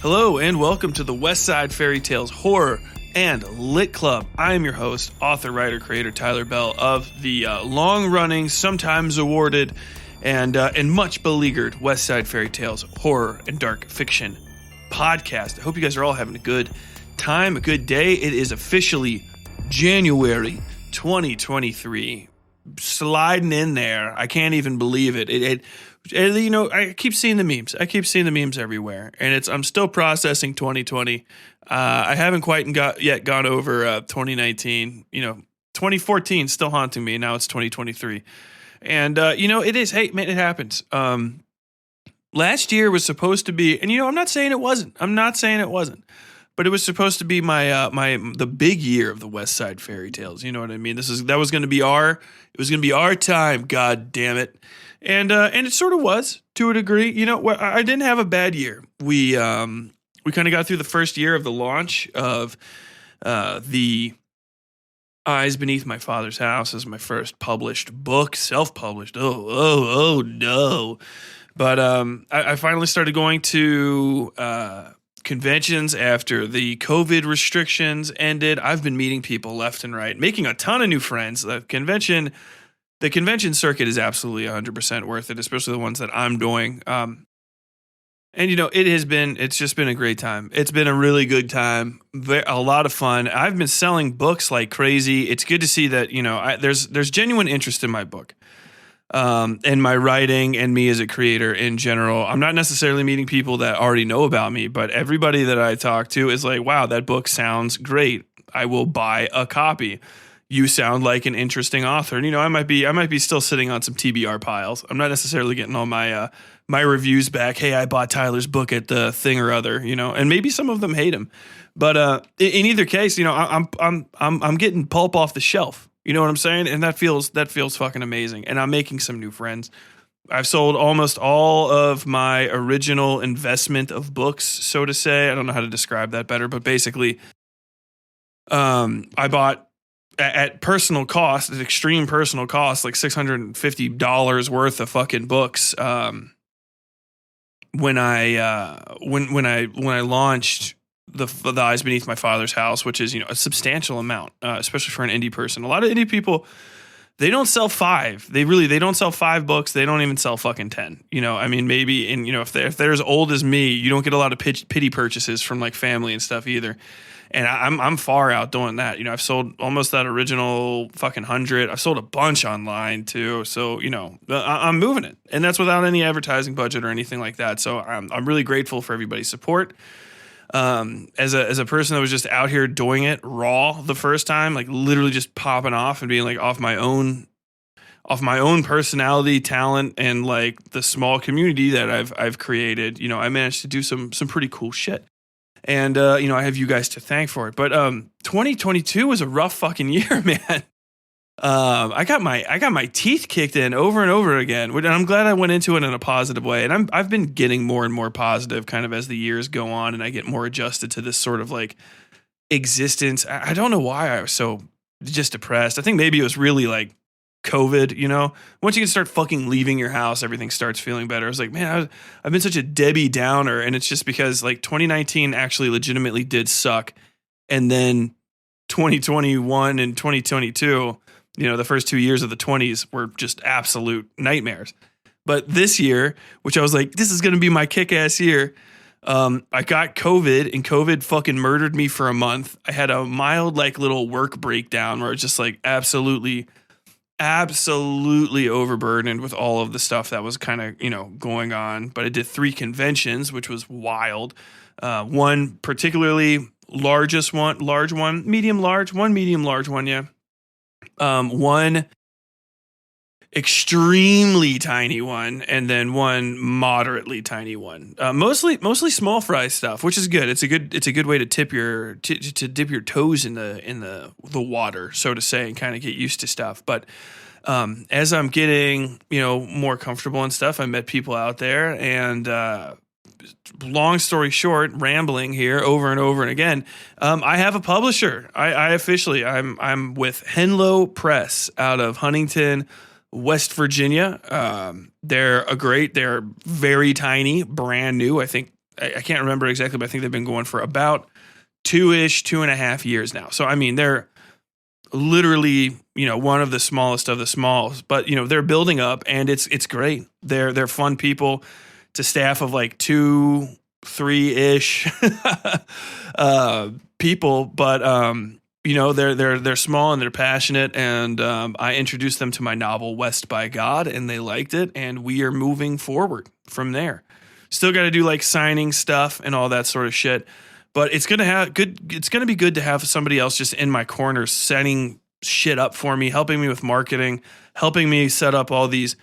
Hello and welcome to the Westside Fairytales Horror and Lit Club. I am your host, author, writer, creator Tyler Bell of the long-running, sometimes awarded, and much beleaguered Westside Fairytales Horror and Dark Fiction podcast. I hope you guys are all having a good time, a good day. It is officially January 2023. Sliding in there. I can't even believe it. I keep seeing the memes. I keep seeing the memes everywhere, and I'm still processing 2020. I haven't quite gone over 2019. 2014 still haunting me. Now it's 2023, and it is. Hey, man, it happens. Last year was supposed to be, and I'm not saying it wasn't. But it was supposed to be the big year of the Westside Fairytales. You know what I mean? That was going to be our time. God damn it. And it sort of was to a degree. I didn't have a bad year. We kind of got through the first year of the launch of the Eyes Beneath My Father's House as my first published book, self-published. Oh no. But I finally started going to conventions after the COVID restrictions ended. I've been meeting people left and right, making a ton of new friends. The convention circuit is absolutely 100% worth it, especially the ones that I'm doing. It's just been a great time. It's been a really good time. A lot of fun. I've been selling books like crazy. It's good to see that, there's genuine interest in my book. And my writing and me as a creator in general. I'm not necessarily meeting people that already know about me, but everybody that I talk to is like, wow, that book sounds great. I will buy a copy. You sound like an interesting author. And, I might be still sitting on some TBR piles. I'm not necessarily getting all my reviews back. Hey, I bought Tyler's book at the thing or other, and maybe some of them hate him. But in either case, I'm getting pulp off the shelf. You know what I'm saying? And that feels fucking amazing. And I'm making some new friends. I've sold almost all of my original investment of books, so to say. I don't know how to describe that better, but basically, I bought at personal cost, at extreme personal cost, like $650 worth of fucking books. When I launched the Eyes Beneath My Father's House, which is, a substantial amount, especially for an indie person. A lot of indie people, they don't sell 5. They don't sell 5 books. They don't even sell fucking 10. Maybe, and if they're as old as me, you don't get a lot of pity purchases from like family and stuff either. And I'm far out doing that. I've sold almost that original fucking 100. I've sold a bunch online too. So, I'm moving it, and that's without any advertising budget or anything like that. So I'm really grateful for everybody's support. As a person that was just out here doing it raw the first time, like literally just popping off and being like off my own personality, talent, and like the small community that I've created, I managed to do some pretty cool shit. And, I have you guys to thank for it. But 2022 was a rough fucking year, man. I got my teeth kicked in over and over again, and I'm glad I went into it in a positive way. And I've been getting more and more positive kind of as the years go on, and I get more adjusted to this sort of like existence. I don't know why I was so just depressed. I think maybe it was really like COVID, once you can start fucking leaving your house, everything starts feeling better. I was like, man, I've been such a Debbie Downer. And it's just because like 2019 actually legitimately did suck. And then 2021 and 2022, the first 2 years of the 20s were just absolute nightmares. But this year, which I was like, this is going to be my kick-ass year. I got COVID, and COVID fucking murdered me for a month. I had a mild like little work breakdown where it's just like absolutely overburdened with all of the stuff that was kind of, going on. But I did 3 conventions, which was wild. One particularly large one, medium large one. Yeah. One extremely tiny one, and then one moderately tiny one. Mostly small fry stuff, which is good. It's a good way to dip your toes in the water, so to say, and kind of get used to stuff. But as I'm getting more comfortable and stuff, I met people out there, and long story short, rambling here over and over and again, I have a publisher. I'm with Henlo Press out of Huntington, West Virginia. They're very tiny, brand new. I think I can't remember exactly, but I think they've been going for about 2.5 years now. So, I mean, they're literally, one of the smallest of the smalls, but they're building up, and it's great. They're fun people. It's a staff of like 2-3-ish people, but they're small and they're passionate, and I introduced them to my novel West by God, and they liked it, and we are moving forward from there. Still got to do like signing stuff and all that sort of shit. But it's gonna be good to have somebody else just in my corner setting shit up for me, helping me with marketing, helping me set up all these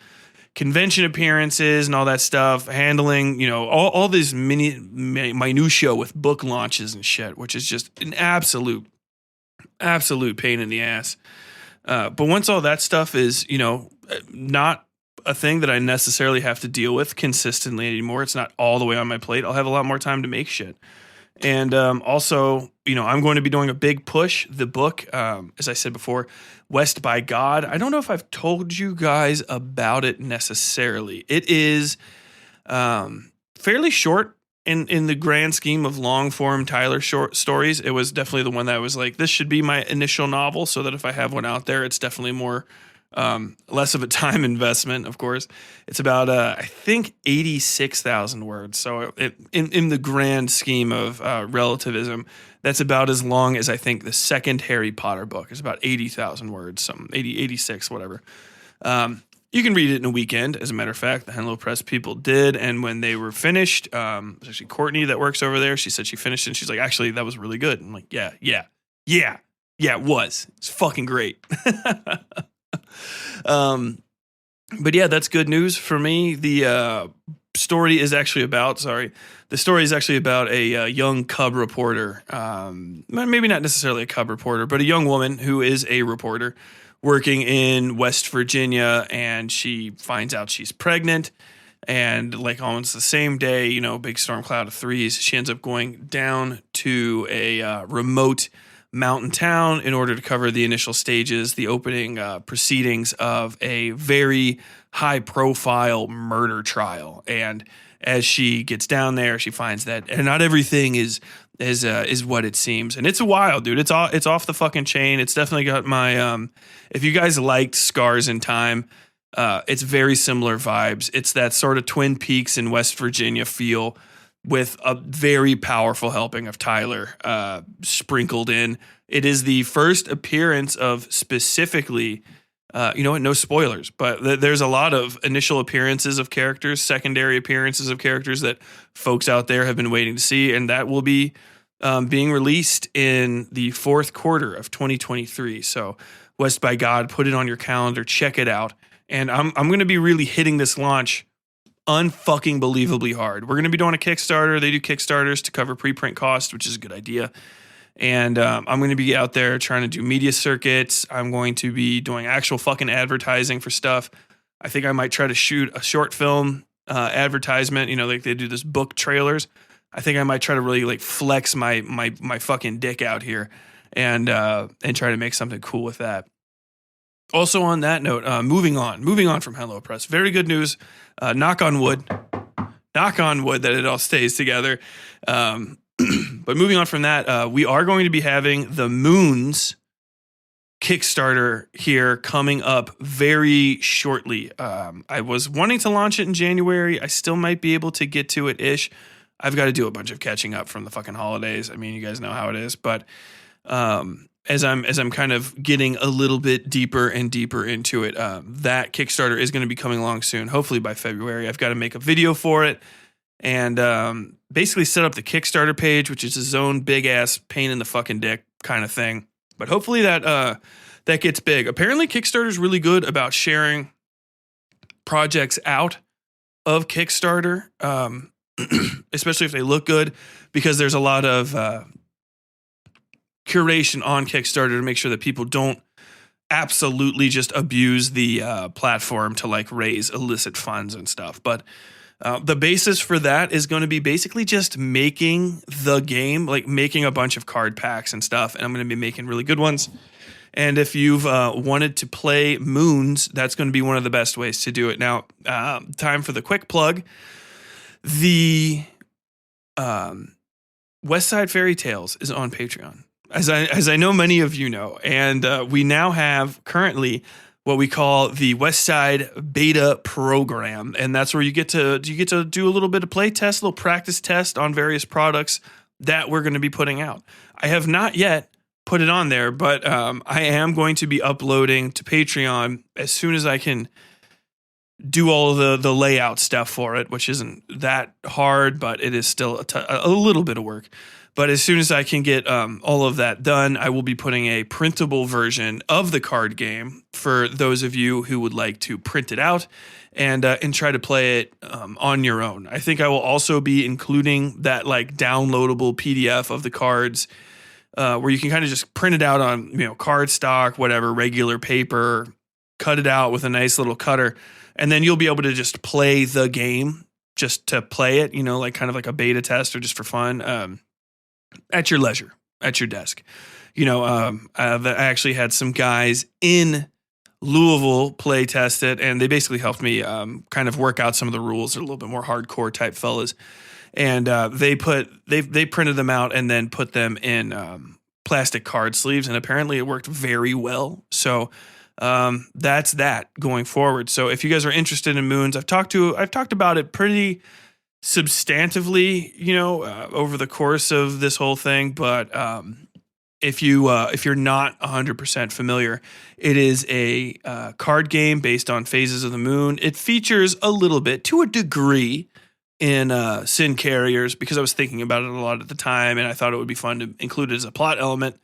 convention appearances and all that stuff, handling, all these minutia with book launches and shit, which is just an absolute pain in the ass. But once all that stuff is, not a thing that I necessarily have to deal with consistently anymore, it's not all the way on my plate, I'll have a lot more time to make shit. And also, I'm going to be doing a big push. The book, as I said before, West by God. I don't know if I've told you guys about it necessarily. It is fairly short in the grand scheme of long form Tyler short stories. It was definitely the one that I was like, this should be my initial novel, so that if I have one out there, it's definitely more less of a time investment. Of course, it's about I think 86,000 words. So in the grand scheme of relativism, that's about as long as I think the second Harry Potter book is, about 80,000 words, some 86, whatever. You can read it in a weekend. As a matter of fact, the Henlo Press people did, and when they were finished, it was actually Courtney that works over there. She said she finished it, and she's like, actually, that was really good. I'm like, yeah, it was. It's fucking great. But yeah, that's good news for me. The story is actually about a young cub reporter. Maybe not necessarily a cub reporter, but a young woman who is a reporter working in West Virginia, and she finds out she's pregnant. And like almost the same day, big storm cloud of threes, she ends up going down to a remote mountain town in order to cover the initial stages, the opening proceedings of a very high profile murder trial. And as she gets down there, she finds that not everything is what it seems. And it's wild, dude. It's off the fucking chain. It's definitely got my, if you guys liked Scars in Time, it's very similar vibes. It's that sort of Twin Peaks in West Virginia feel, with a very powerful helping of Tyler sprinkled in. It is the first appearance of specifically, no spoilers, but there's a lot of initial appearances of characters, secondary appearances of characters that folks out there have been waiting to see, and that will be being released in the fourth quarter of 2023. So West by God, put it on your calendar, check it out. And I'm going to be really hitting this launch unfucking believably hard. We're going to be doing a Kickstarter. They do Kickstarters to cover preprint costs, which is a good idea. And I'm going to be out there trying to do media circuits. I'm going to be doing actual fucking advertising for stuff. I think I might try to shoot a short film advertisement. Like they do this book trailers. I think I might try to really like flex my fucking dick out here and try to make something cool with that. Also on that note, moving on from Hello Press. Very good news. Knock on wood that it all stays together. But moving on from that, we are going to be having the Moons Kickstarter here coming up very shortly. I was wanting to launch it in January. I still might be able to get to it ish. I've got to do a bunch of catching up from the fucking holidays. I mean, you guys know how it is, but as I'm kind of getting a little bit deeper and deeper into it, that Kickstarter is going to be coming along soon, hopefully by February. I've got to make a video for it and basically set up the Kickstarter page, which is its own big ass pain in the fucking dick kind of thing. But hopefully that gets big. Apparently Kickstarter is really good about sharing projects out of Kickstarter, especially if they look good, because there's a lot of curation on Kickstarter to make sure that people don't absolutely just abuse the platform to like raise illicit funds and stuff. But the basis for that is going to be basically just making the game, like making a bunch of card packs and stuff. And I'm going to be making really good ones. And if you've wanted to play Moons, that's going to be one of the best ways to do it. Now, time for the quick plug. The Westside Fairytales is on Patreon, as I know many of you know, and we now have currently what we call the Westside Beta Program, and that's where you get to do a little bit of play test, a little practice test on various products that we're going to be putting out. I have not yet put it on there, but I am going to be uploading to Patreon as soon as I can do all the layout stuff for it, which isn't that hard, but it is still a little bit of work. But as soon as I can get all of that done, I will be putting a printable version of the card game for those of you who would like to print it out and try to play it on your own. I think I will also be including that like downloadable PDF of the cards where you can kind of just print it out on card stock, whatever, regular paper, cut it out with a nice little cutter. And then you'll be able to just play the game, just to play it, like kind of like a beta test or just for fun, at your leisure, at your desk. I actually had some guys in Louisville play test it, and they basically helped me kind of work out some of the rules. They're a little bit more hardcore type fellas, and they printed them out and then put them in plastic card sleeves, and apparently it worked very well. So. That's that going forward. So if you guys are interested in Moons, I've talked about it pretty substantively, over the course of this whole thing. But if you're not 100% familiar, it is a card game based on phases of the moon. It features a little bit, to a degree, in Sin Carriers, because I was thinking about it a lot at the time, and I thought it would be fun to include it as a plot element.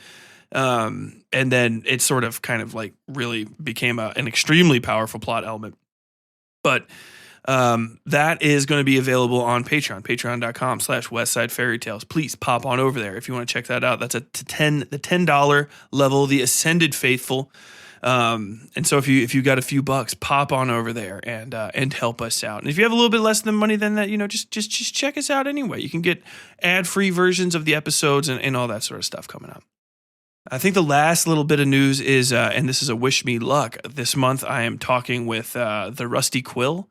And then it sort of kind of like really became an extremely powerful plot element. But that is going to be available on Patreon, patreon.com/Westside Fairytales. Please pop on over there if you want to check that out. That's the $10 level, the Ascended Faithful. And so if you got a few bucks, pop on over there and help us out. And if you have a little bit less than money than that, just check us out anyway. You can get ad-free versions of the episodes and all that sort of stuff coming up. I think the last little bit of news is, and this is a wish me luck, this month I am talking with the Rusty Quill.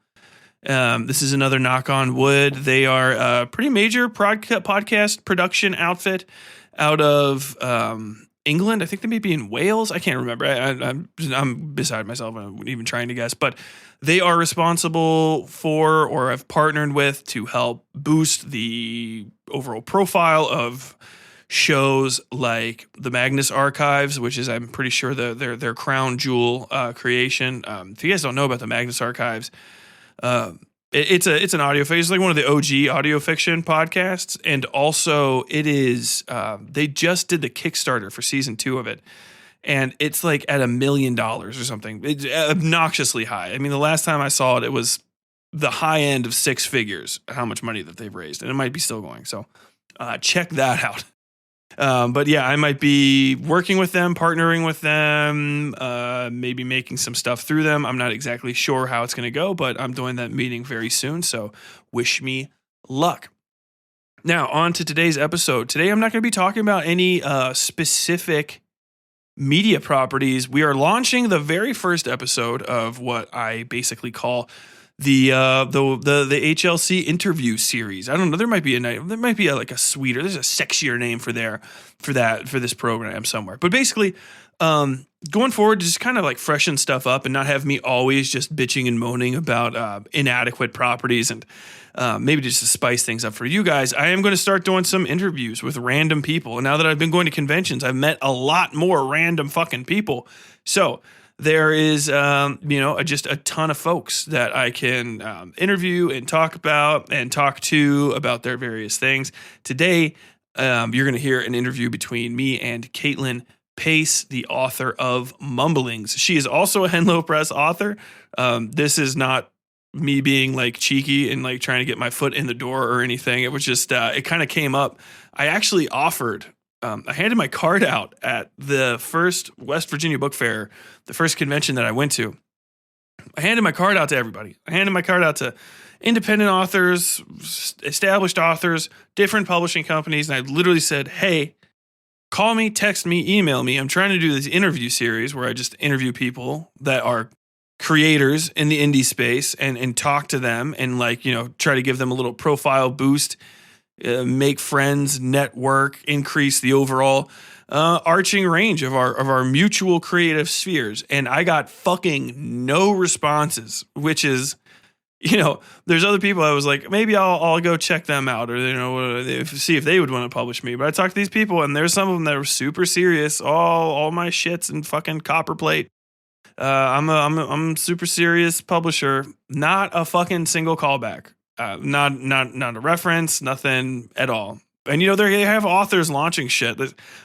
This is another knock on wood. They are a pretty major podcast production outfit out of England. I think they may be in Wales. I can't remember. I'm beside myself. I'm even trying to guess. But they are responsible for, or have partnered with, to help boost the overall profile of shows like the Magnus Archives, which is, I'm pretty sure, their crown jewel creation. If you guys don't know about the Magnus Archives, it's an audio fiction. It's like one of the OG audio fiction podcasts, and also it is. They just did the Kickstarter for season 2 of it, and it's like at $1 million or something. It's obnoxiously high. I mean, the last time I saw it, it was the high end of 6 figures. How much money that they've raised, and it might be still going. So check that out. But yeah, I might be working with them, partnering with them, maybe making some stuff through them. I'm not exactly sure how it's going to go, but I'm doing that meeting very soon. So wish me luck. Now, on to today's episode. Today, I'm not going to be talking about any specific media properties. We are launching the very first episode of what I basically call the HLC interview series. I don't know. There might be like a sweeter, there's a sexier name for this program somewhere. But basically, going forward, just kind of like freshen stuff up and not have me always just bitching and moaning about inadequate properties, and maybe just to spice things up for you guys. I am going to start doing some interviews with random people. And now that I've been going to conventions, I've met a lot more random fucking people. So there is, just a ton of folks that I can interview and talk to about their various things. Today, you're going to hear an interview between me and Caitlyn Pace, the author of Mumblings. She is also a Henlo Press author. This is not me being like cheeky and like trying to get my foot in the door or anything. It was just, it kind of came up. I actually offered, I handed my card out at the first West Virginia Book Fair, the first convention that I went to. I handed my card out to everybody. I handed my card out to independent authors, established authors, different publishing companies. And I literally said, hey, call me, text me, email me. I'm trying to do this interview series where I just interview people that are creators in the indie space and talk to them and try to give them a little profile boost make friends, network, increase the overall arching range of our mutual creative spheres. And I got fucking no responses, which is, there's other people I was like, maybe I'll go check them out, or see if they would want to publish me. But I talked to these people, and there's some of them that are super serious. All my shit's in fucking copperplate. I'm a super serious publisher. Not a fucking single callback. Not a reference. Nothing at all. And they have authors launching shit.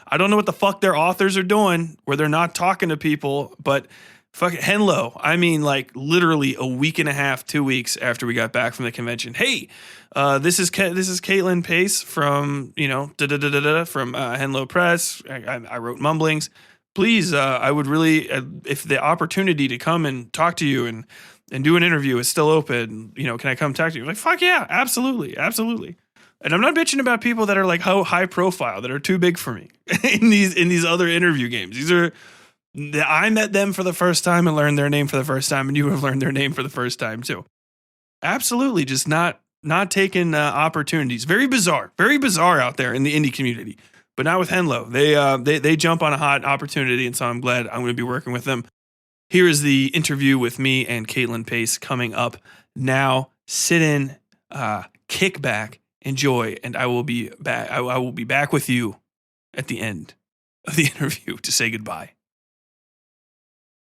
I don't know what the fuck their authors are doing, where they're not talking to people, but. Fucking Henlo. I mean, like literally a week and a half, 2 weeks after we got back from the convention. Hey, this is Caitlyn Pace from from Henlo Press. I wrote Mumblings. Please, I would really, if the opportunity to come and talk to you and do an interview is still open, can I come talk to you? Like, fuck yeah, absolutely. And I'm not bitching about people that are like high profile, that are too big for me in these other interview games. I met them for the first time and learned their name for the first time, and you have learned their name for the first time too. Absolutely, just not taking opportunities. Very bizarre out there in the indie community, but not with Henlo. They jump on a hot opportunity, and so I'm glad I'm going to be working with them. Here is the interview with me and Caitlyn Pace coming up now. Sit in, kick back, enjoy, and I will be back. I will be back with you at the end of the interview to say goodbye.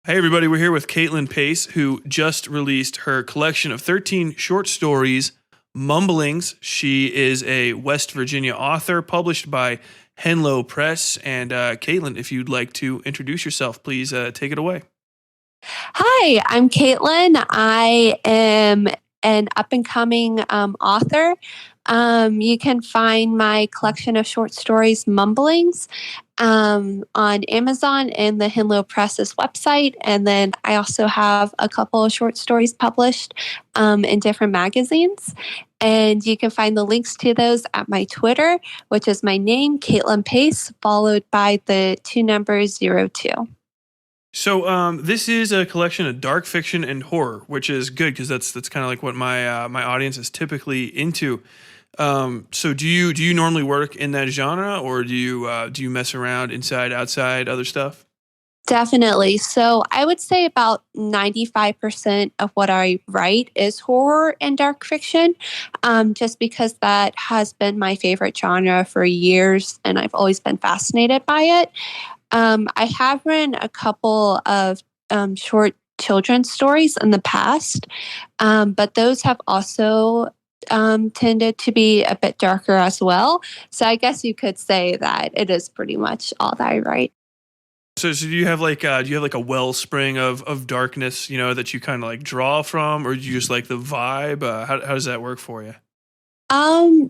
Hey everybody, we're here with Caitlyn Pace, who just released her collection of 13 short stories, Mumblings. She is a West Virginia author published by Henlo Press. And Caitlyn, if you'd like to introduce yourself, please take it away. Hi, I'm Caitlyn. I am an up-and-coming author. You can find my collection of short stories, Mumblings, on Amazon and the Henlo Press's website. And then I also have a couple of short stories published in different magazines. And you can find the links to those at my Twitter, which is my name, Caitlyn Pace, followed by the 202. So this is a collection of dark fiction and horror, which is good because that's kind of like what my my audience is typically into. So do you normally work in that genre, or do you mess around inside, outside, other stuff? Definitely. So I would say about 95% of what I write is horror and dark fiction, just because that has been my favorite genre for years and I've always been fascinated by it. I have written a couple of short children's stories in the past, but those have also tended to be a bit darker as well. So I guess you could say that it is pretty much all that I write. So do you have like a wellspring of darkness, that you kind of like draw from, or do you just like the vibe? How does that work for you?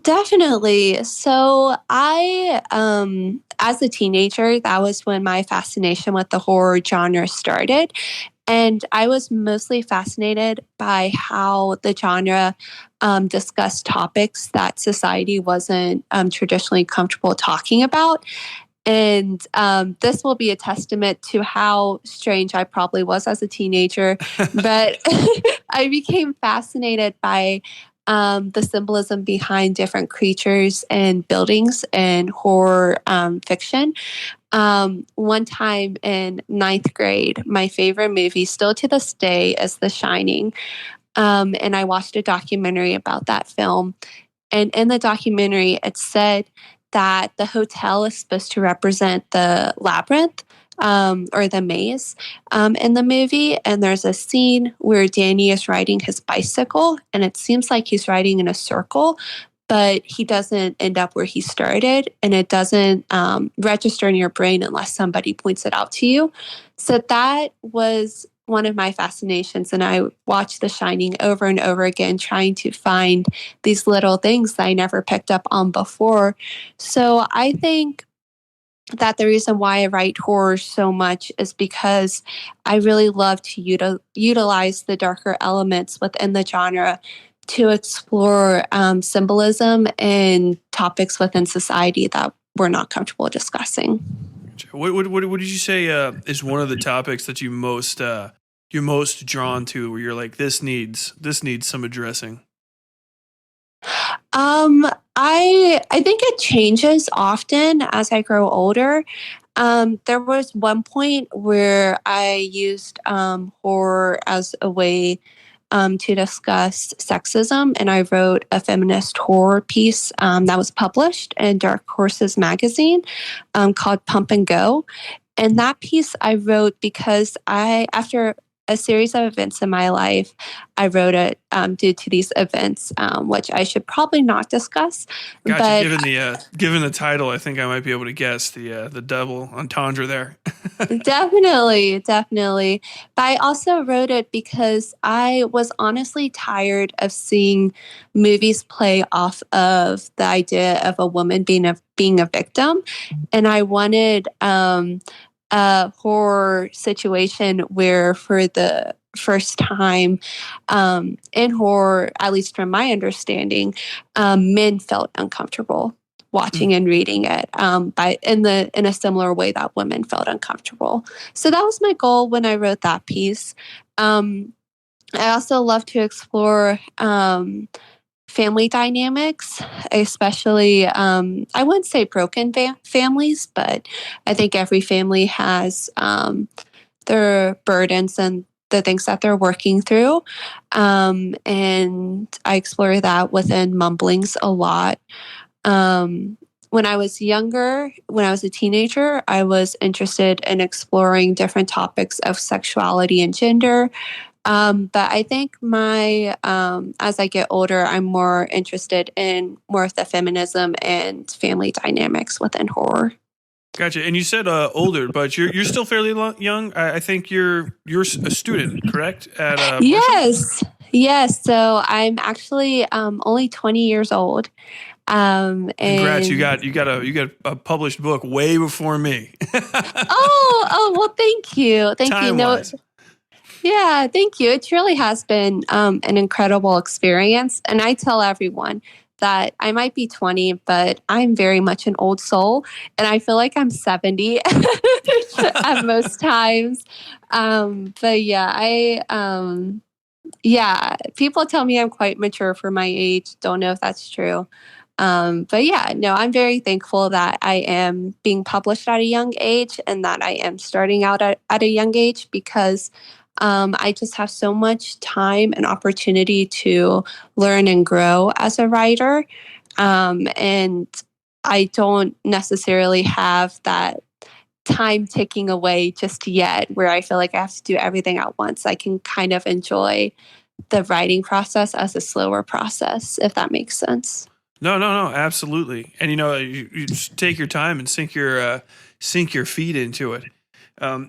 Definitely. So I, as a teenager, that was when my fascination with the horror genre started. And I was mostly fascinated by how the genre discussed topics that society wasn't traditionally comfortable talking about. And this will be a testament to how strange I probably was as a teenager. But I became fascinated by the symbolism behind different creatures and buildings and horror fiction. One time in ninth grade, my favorite movie, still to this day, is The Shining. And I watched a documentary about that film. And in the documentary, it said that the hotel is supposed to represent the labyrinth, or the maze in the movie. And there's a scene where Danny is riding his bicycle, and it seems like he's riding in a circle, but he doesn't end up where he started, and it doesn't register in your brain unless somebody points it out to you. So that was one of my fascinations, and I watched The Shining over and over again, trying to find these little things that I never picked up on before. So I think that the reason why I write horror so much is because I really love to utilize the darker elements within the genre to explore symbolism and topics within society that we're not comfortable discussing. What did you say is one of the topics that you're most drawn to, where you're like, this needs some addressing? Um, I think it changes often as I grow older. There was one point where I used horror as a way to discuss sexism, and I wrote a feminist horror piece that was published in Dark Horses magazine called Pump and Go. And that piece I wrote because after a series of events in my life, I wrote it due to these events, which I should probably not discuss. Gotcha. But Given the title, I think I might be able to guess the double entendre there. definitely, definitely. But I also wrote it because I was honestly tired of seeing movies play off of the idea of a woman being a victim, and I wanted a horror situation where, for the first time in horror, at least from my understanding, men felt uncomfortable watching and reading it by in a similar way that women felt uncomfortable. So that was my goal when I wrote that piece. I also love to explore family dynamics, especially I wouldn't say broken families, but I think every family has their burdens and the things that they're working through. And I explore that within Mumblings a lot. When I was younger, when I was a teenager, I was interested in exploring different topics of sexuality and gender. But I think as I get older, I'm more interested in more of the feminism and family dynamics within horror. Gotcha. And you said older, but you're still fairly young. I think you're a student, correct? At Marshall. Yes, yes. So I'm actually only 20 years old. Congrats, And you got a published book way before me. well, thank you, thank you. Time No, wise. yeah, thank you. It really has been an incredible experience. And I tell everyone that I might be 20, but I'm very much an old soul. And I feel like I'm 70 at most times. But yeah, yeah, people tell me I'm quite mature for my age. Don't know if that's true. But yeah, no, I'm very thankful that I am being published at a young age and that I am starting out at a young age because I just have so much time and opportunity to learn and grow as a writer. And I don't necessarily have that time ticking away just yet where I feel like I have to do everything at once. I can kind of enjoy the writing process as a slower process, if that makes sense. No, absolutely. And you just take your time and sink your feet into it.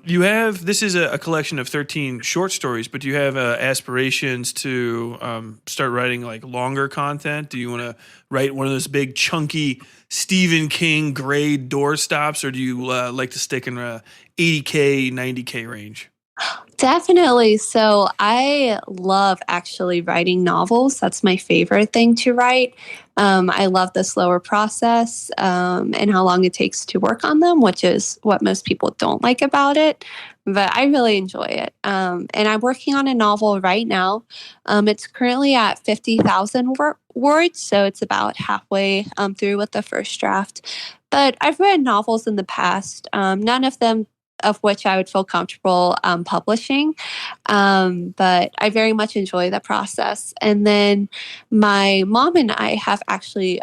You have this is a collection of 13 short stories, but do you have aspirations to start writing like longer content? Do you want to write one of those big chunky Stephen King grade doorstops, or do you like to stick in a 80K, 90K range? Definitely. So I love actually writing novels. That's my favorite thing to write. I love the slower process and how long it takes to work on them, which is what most people don't like about it. But I really enjoy it. And I'm working on a novel right now. It's currently at 50,000 words, so it's about halfway through with the first draft. But I've read novels in the past, none of them of which I would feel comfortable publishing. But I very much enjoy the process. And then my mom and I have actually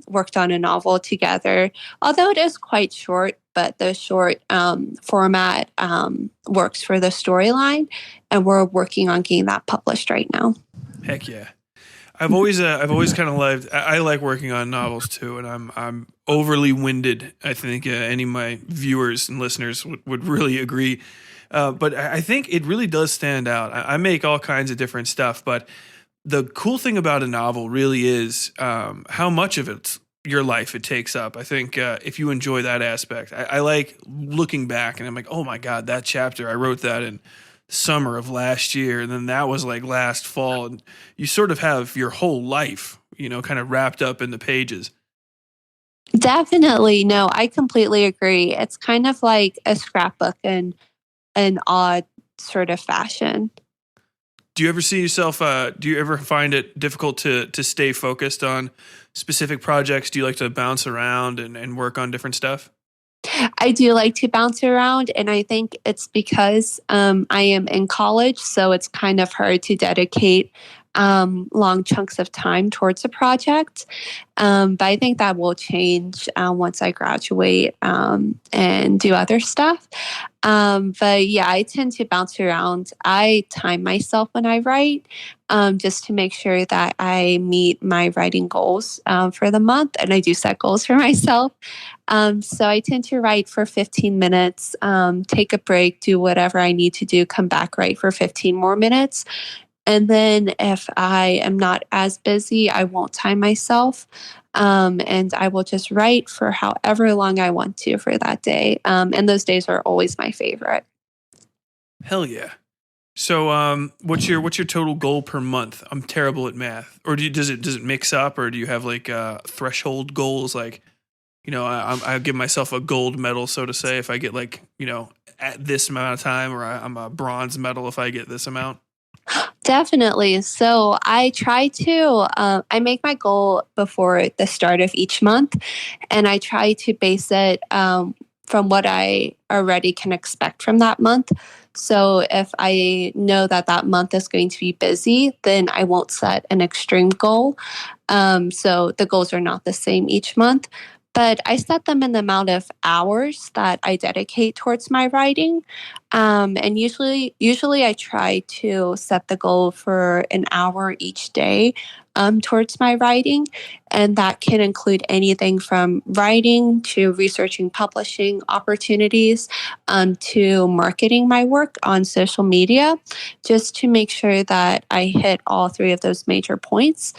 worked on a novel together, although it is quite short. But the short format works for the storyline, and we're working on getting that published right now. Heck yeah. I've always kind of loved. I like working on novels too, and I'm overly winded. I think any of my viewers and listeners would really agree. But I think it really does stand out. I make all kinds of different stuff, but the cool thing about a novel really is how much of it's your life it takes up. I think if you enjoy that aspect, I like looking back and I'm like, oh my god, that chapter I wrote that in summer of last year, and then that was like last fall, and you sort of have your whole life, kind of wrapped up in the pages. Definitely. No, I completely agree. It's kind of like a scrapbook in an odd sort of fashion. Do you ever see yourself? Do you ever find it difficult to stay focused on specific projects? Do you like to bounce around and work on different stuff? I do like to bounce around, and I think it's because I am in college, so it's kind of hard to dedicate long chunks of time towards a project. But I think that will change once I graduate and do other stuff. But yeah, I tend to bounce around. I time myself when I write just to make sure that I meet my writing goals for the month. And I do set goals for myself. So I tend to write for 15 minutes, take a break, do whatever I need to do, come back, write for 15 more minutes. And then if I am not as busy, I won't time myself. And I will just write for however long I want to for that day. And those days are always my favorite. Hell yeah. So, what's your total goal per month? I'm terrible at math. Or does it mix up, or do you have like threshold goals? Like, I give myself a gold medal, so to say, if I get like at this amount of time, or I'm a bronze medal if I get this amount. Definitely. So I try to, I make my goal before the start of each month, and I try to base it from what I already can expect from that month. So if I know that that month is going to be busy, then I won't set an extreme goal. So the goals are not the same each month, but I set them in the amount of hours that I dedicate towards my writing. And usually I try to set the goal for an hour each day towards my writing. And that can include anything from writing to researching publishing opportunities to marketing my work on social media, just to make sure that I hit all three of those major points.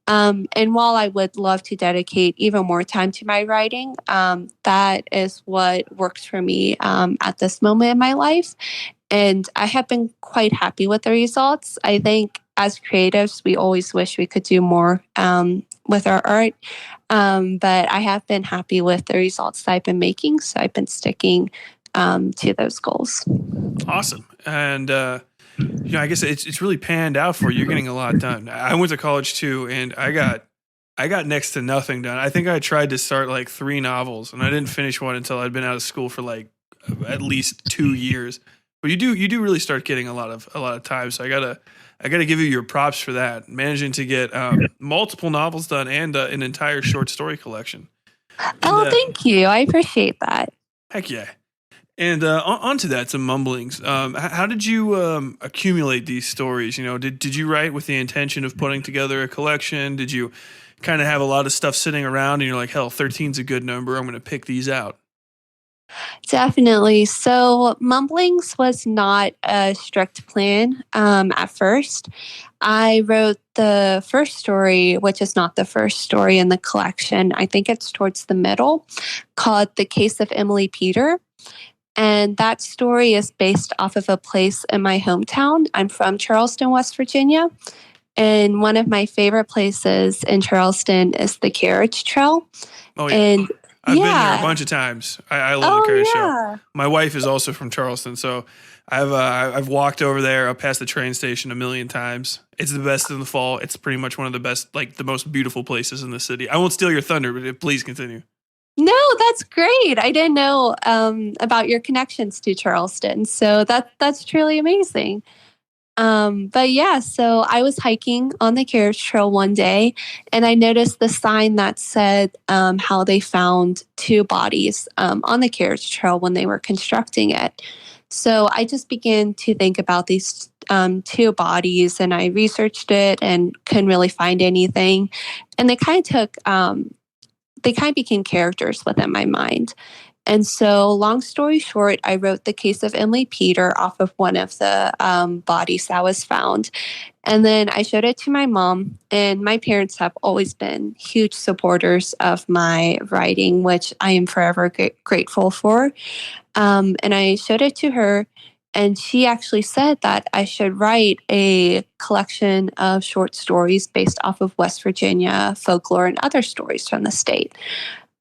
And while I would love to dedicate even more time to my writing, that is what works for me at this moment in my life. And I have been quite happy with the results. I think as creatives, we always wish we could do more with our art. But I have been happy with the results that I've been making. So I've been sticking to those goals. Awesome. And I guess it's really panned out for you. You're getting a lot done. I went to college too, and I got next to nothing done. I think I tried to start like 3 novels, and I didn't finish one until I'd been out of school for like at least 2 years. But you do really start getting a lot of time. So I gotta give you your props for that. Managing to get multiple novels done and an entire short story collection. And Oh, thank you. I appreciate that. heck yeah. And onto that, some mumblings. How did you accumulate these stories? Did you write with the intention of putting together a collection? Did you kind of have a lot of stuff sitting around, and you're like, hell, 13's a good number. I'm going to pick these out. Definitely. So, Mumblings was not a strict plan at first. I wrote the first story, which is not the first story in the collection. I think it's towards the middle, called The Case of Emily Peter. And that story is based off of a place in my hometown. I'm from Charleston, West Virginia. And one of my favorite places in Charleston is the Carriage Trail. Oh yeah, And I've been there a yeah. bunch of times. I love the Oh, Carriage Show. yeah. My wife is also from Charleston, so I've walked over there up past the train station a million times. It's the best in the fall. It's pretty much one of the best, like the most beautiful places in the city. I won't steal your thunder, but please continue. No, that's great. I didn't know about your connections to Charleston. So that's truly amazing. But yeah, so I was hiking on the carriage trail one day, and I noticed the sign that said how they found 2 bodies on the carriage trail when they were constructing it. So I just began to think about these 2 bodies, and I researched it and couldn't really find anything. And they kind of became characters within my mind. And so, long story short, I wrote The Case of Emily Peter off of one of the bodies that was found. And then I showed it to my mom, and my parents have always been huge supporters of my writing, which I am forever grateful for. And I showed it to her, and she actually said that I should write a collection of short stories based off of West Virginia folklore and other stories from the state.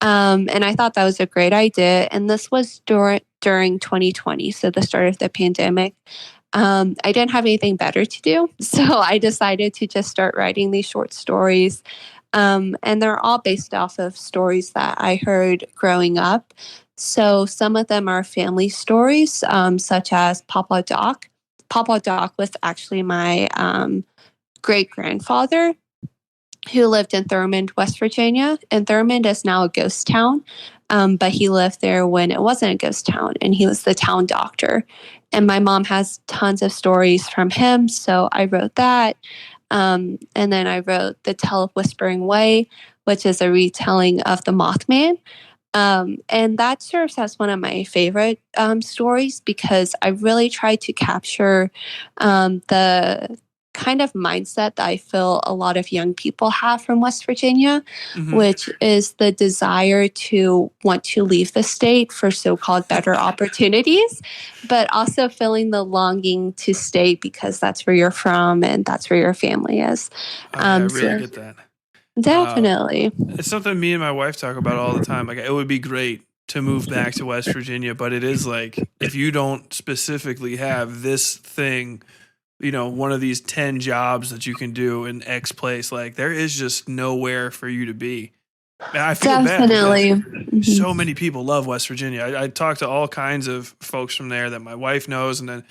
And I thought that was a great idea. And this was during 2020, so the start of the pandemic. I didn't have anything better to do, so I decided to just start writing these short stories. And they're all based off of stories that I heard growing up. So some of them are family stories, such as Papa Doc. Papa Doc was actually my great grandfather who lived in Thurmond, West Virginia. And Thurmond is now a ghost town, but he lived there when it wasn't a ghost town, and he was the town doctor. And my mom has tons of stories from him, so I wrote that. And then I wrote The Tale of Whispering Way, which is a retelling of the Mothman. And that serves as one of my favorite stories because I really try to capture the kind of mindset that I feel a lot of young people have from West Virginia, which is the desire to want to leave the state for so-called better opportunities, but also feeling the longing to stay because that's where you're from and that's where your family is. I really get that. Definitely. It's something me and my wife talk about all the time. Like, it would be great to move back to West Virginia, but it is like, if you don't specifically have this thing, one of these 10 jobs that you can do in X place, like, there is just nowhere for you to be. And I feel Definitely. bad. So many people love West Virginia. I talk to all kinds of folks from there that my wife knows. And then,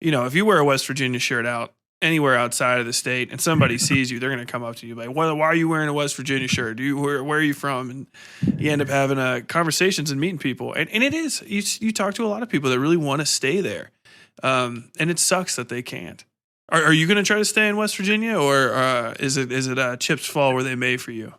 if you wear a West Virginia shirt out anywhere outside of the state and somebody sees you, they're going to come up to you like, why are you wearing a West Virginia shirt? Where are you from? And you end up having conversations and meeting people. And it is, you talk to a lot of people that really want to stay there. And it sucks that they can't. Are you going to try to stay in West Virginia, or is it chips fall where they may for you?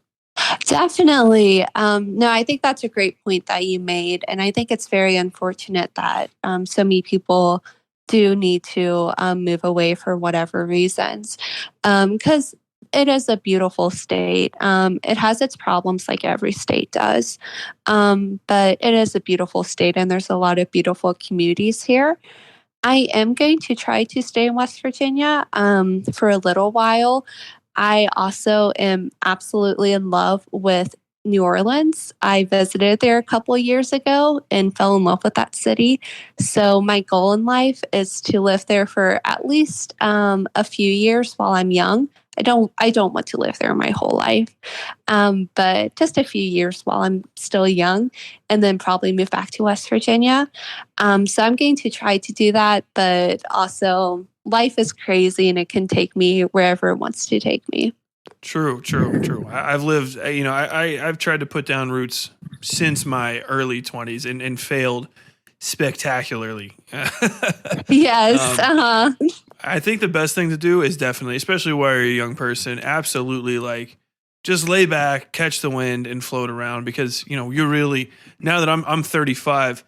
Definitely. No, I think that's a great point that you made. And I think it's very unfortunate that so many people do need to move away for whatever reasons. Because it is a beautiful state. It has its problems like every state does. But it is a beautiful state and there's a lot of beautiful communities here. I am going to try to stay in West Virginia for a little while. I also am absolutely in love with New Orleans. I visited there a couple of years ago and fell in love with that city. So my goal in life is to live there for at least a few years while I'm young. I don't want to live there my whole life, but just a few years while I'm still young, and then probably move back to West Virginia. So I'm going to try to do that, but also life is crazy and it can take me wherever it wants to take me. True. I've lived, I've tried to put down roots since my early 20s and failed spectacularly. Yes. I think the best thing to do is definitely, especially while you're a young person, absolutely, like, just lay back, catch the wind, and float around. Because you're really, now that I'm 35,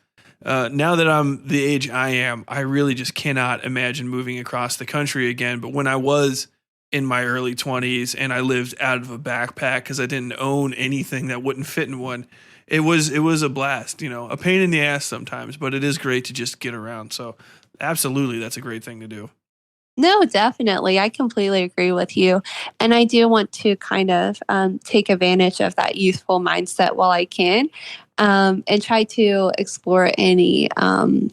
now that I'm the age I am, I really just cannot imagine moving across the country again. But when I was in my early 20s and I lived out of a backpack because I didn't own anything that wouldn't fit in one, it was a blast. A pain in the ass sometimes, but it is great to just get around. So absolutely, that's a great thing to do. No, definitely. I completely agree with you. And I do want to kind of take advantage of that youthful mindset while I can, and try to explore any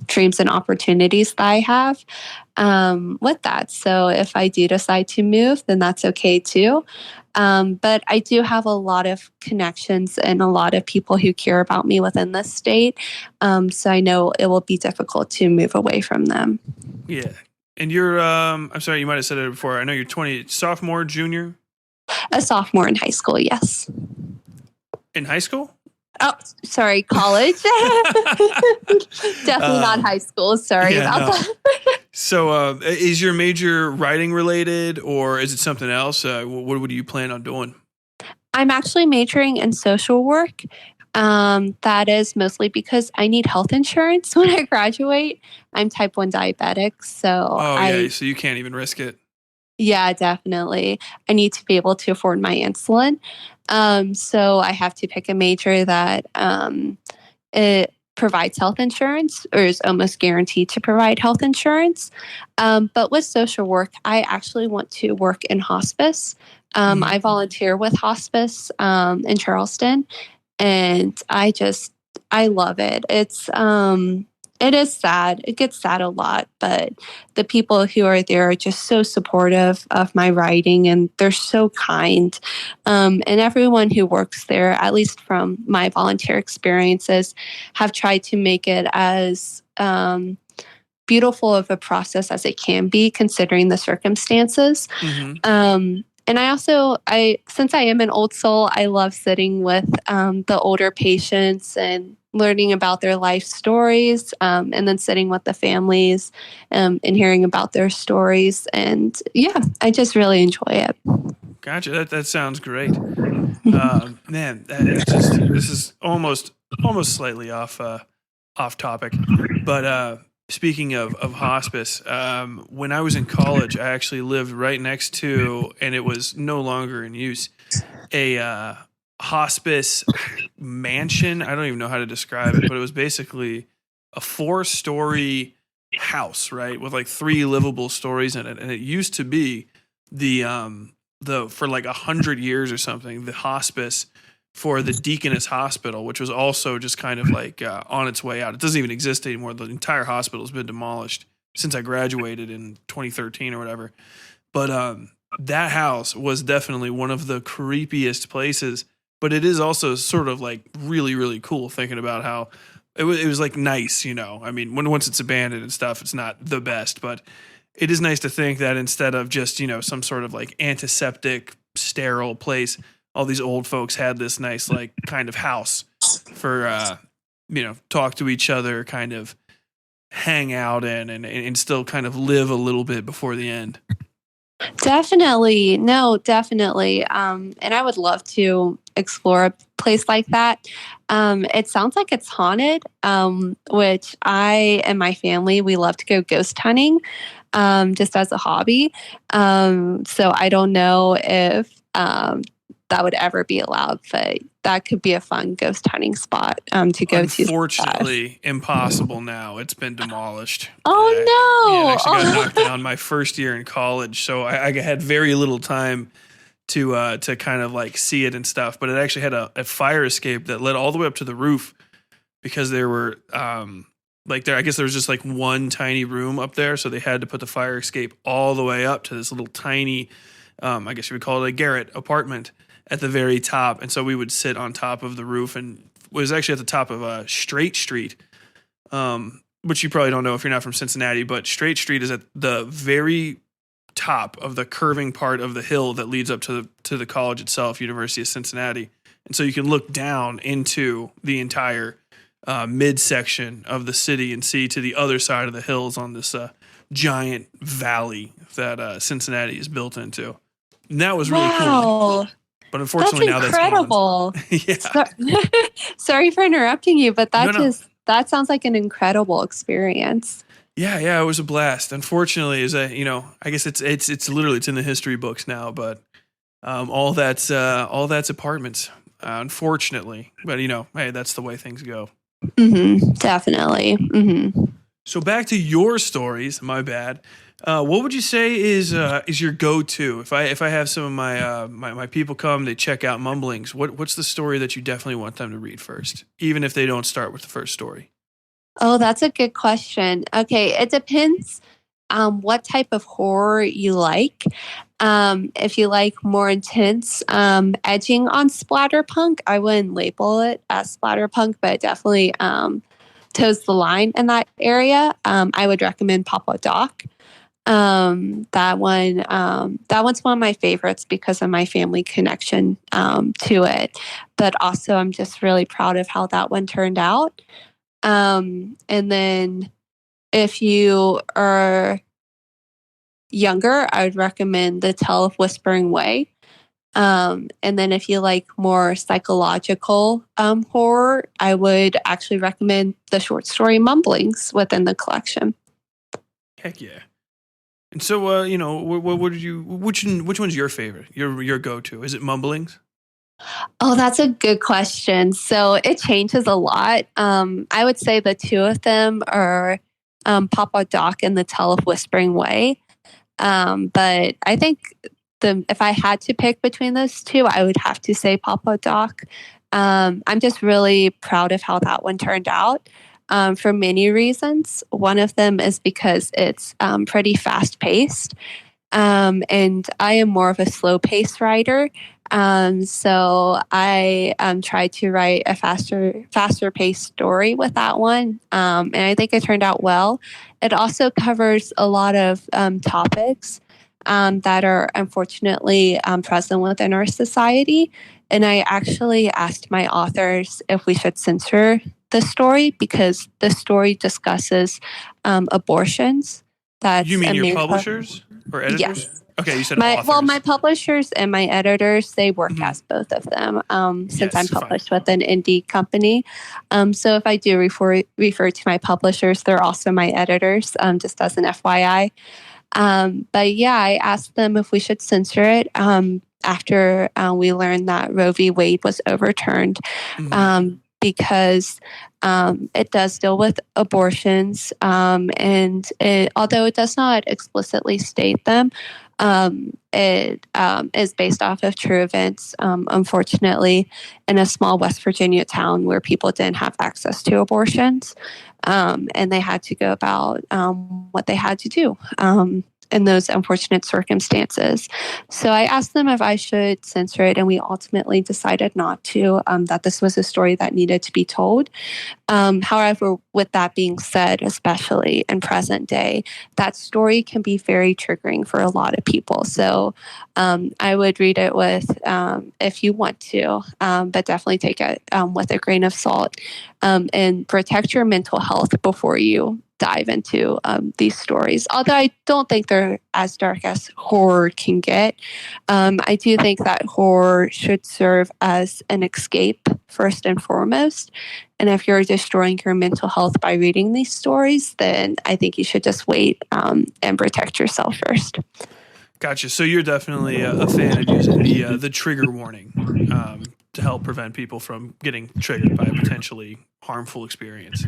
dreams and opportunities that I have with that. So if I do decide to move, then that's okay too. But I do have a lot of connections and a lot of people who care about me within this state. So I know it will be difficult to move away from them. Yeah. And you're, I'm sorry, you might have said it before. I know you're 20, sophomore, junior? A sophomore in high school, yes. In high school? Oh, sorry, college. Definitely not high school. Sorry about that. So is your major writing related, or is it something else? What do you plan on doing? I'm actually majoring in social work. That is mostly because I need health insurance when I graduate. I'm type 1 diabetic, so so you can't even risk it. Yeah, definitely. I need to be able to afford my insulin. So I have to pick a major that it provides health insurance or is almost guaranteed to provide health insurance. But with social work, I actually want to work in hospice. I volunteer with hospice in Charleston, and I love it. It is sad. It gets sad a lot, but the people who are there are just so supportive of my writing and they're so kind. And everyone who works there, at least from my volunteer experiences, have tried to make it as beautiful of a process as it can be considering the circumstances. And since I am an old soul, I love sitting with the older patients and learning about their life stories, and then sitting with the families and hearing about their stories. And yeah, I just really enjoy it. Gotcha. That sounds great. Man, this is almost slightly off topic, but speaking of hospice, when I was in college, I actually lived right next to, and it was no longer in use, a hospice mansion. I don't even know how to describe it, but it was basically a 4-story house, right, with like 3 livable stories in it, and it used to be the for like 100 years or something, the hospice for the Deaconess Hospital, which was also just kind of like on its way out. It doesn't even exist anymore. The entire hospital has been demolished since I graduated in 2013 or whatever. But that house was definitely one of the creepiest places, but it is also sort of like really, really cool thinking about how it was like nice, you know. I mean, once it's abandoned and stuff, it's not the best, but it is nice to think that instead of just, you know, some sort of like antiseptic, sterile place, all these old folks had this nice, like, kind of house for, you know, talk to each other, kind of hang out in and still kind of live a little bit before the end. Definitely. No, definitely. And I would love to explore a place like that. It sounds like it's haunted, which I and my family, we love to go ghost hunting, just as a hobby. So I don't know if that would ever be allowed, but that could be a fun ghost hunting spot to go to. Unfortunately, impossible now. It's been demolished. Oh, no. Yeah, it actually got knocked down my first year in college, so I had very little time to kind of like see it and stuff. But it actually had a fire escape that led all the way up to the roof because there were I guess there was just like one tiny room up there, so they had to put the fire escape all the way up to this little tiny, I guess you would call it a garret apartment at the very top. And so we would sit on top of the roof, and it was actually at the top of Straight Street, which you probably don't know if you're not from Cincinnati, but Straight Street is at the very top of the curving part of the hill that leads up to the college itself, University of Cincinnati. And so you can look down into the entire midsection of the city and see to the other side of the hills on this giant valley that Cincinnati is built into. And that was really cool. But unfortunately, now that's incredible. Yeah. Sorry for interrupting you, but that sounds like an incredible experience. Yeah, it was a blast. Unfortunately, I guess it's literally it's in the history books now, but all that's apartments, unfortunately. But hey, that's the way things go. Mm-hmm, definitely. Mm-hmm. So back to your stories. My bad. What would you say is your go-to? If I have some of my people come, they check out Mumblings. What's the story that you definitely want them to read first, even if they don't start with the first story? Oh, that's a good question. Okay, it depends what type of horror you like. If you like more intense edging on splatterpunk, I wouldn't label it as splatterpunk, but it definitely toes the line in that area. I would recommend Papa Doc. That one's one of my favorites because of my family connection to it. But also, I'm just really proud of how that one turned out. And then if you are younger, I would recommend The Tale of Whispering Way. And then if you like more psychological horror, I would actually recommend the short story Mumblings within the collection. Heck yeah. And so, what did you? Which one's your favorite? Your go-to? Is it Mumblings? Oh, that's a good question. So it changes a lot. I would say the two of them are Papa Doc and The Tale of Whispering Way. But I think if I had to pick between those two, I would have to say Papa Doc. I'm just really proud of how that one turned out. for many reasons. One of them is because it's pretty fast paced. And I am more of a slow paced writer. So I tried to write a faster paced story with that one. And I think it turned out well. It also covers a lot of topics that are unfortunately present within our society. And I actually asked my authors if we should censor the story because the story discusses abortions. That's You mean a your main publishers or editors? Yes. Okay, you said authors. My publishers and my editors, they work as both of them since I'm published with an indie company. So if I do refer to my publishers, they're also my editors, just as an FYI. But yeah, I asked them if we should censor it after we learned that Roe v. Wade was overturned because it does deal with abortions. And although it does not explicitly state them, it is based off of true events, unfortunately, in a small West Virginia town where people didn't have access to abortions. And they had to go about what they had to do in those unfortunate circumstances. So I asked them if I should censor it, and we ultimately decided not to, that this was a story that needed to be told. However, with that being said, especially in present day, that story can be very triggering for a lot of people. So I would read it with, if you want to, but definitely take it with a grain of salt and protect your mental health before you dive into these stories. Although I don't think they're as dark as horror can get. I do think that horror should serve as an escape first and foremost. And if you're destroying your mental health by reading these stories, then I think you should just wait and protect yourself first. Gotcha. So you're definitely a fan of using the trigger warning to help prevent people from getting triggered by a potentially harmful experience.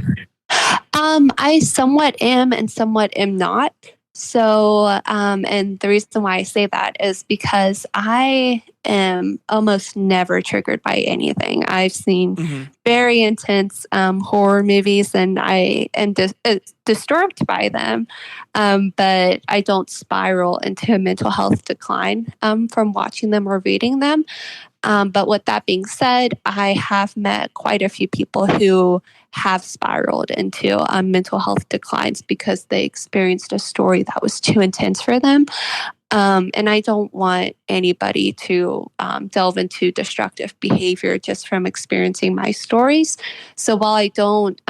I somewhat am and somewhat am not. So, and the reason why I say that is because I am almost never triggered by anything. I've seen very intense horror movies, and I am disturbed by them, but I don't spiral into a mental health decline from watching them or reading them. But with that being said, I have met quite a few people who have spiraled into mental health declines because they experienced a story that was too intense for them. And I don't want anybody to delve into destructive behavior just from experiencing my stories. So while I don't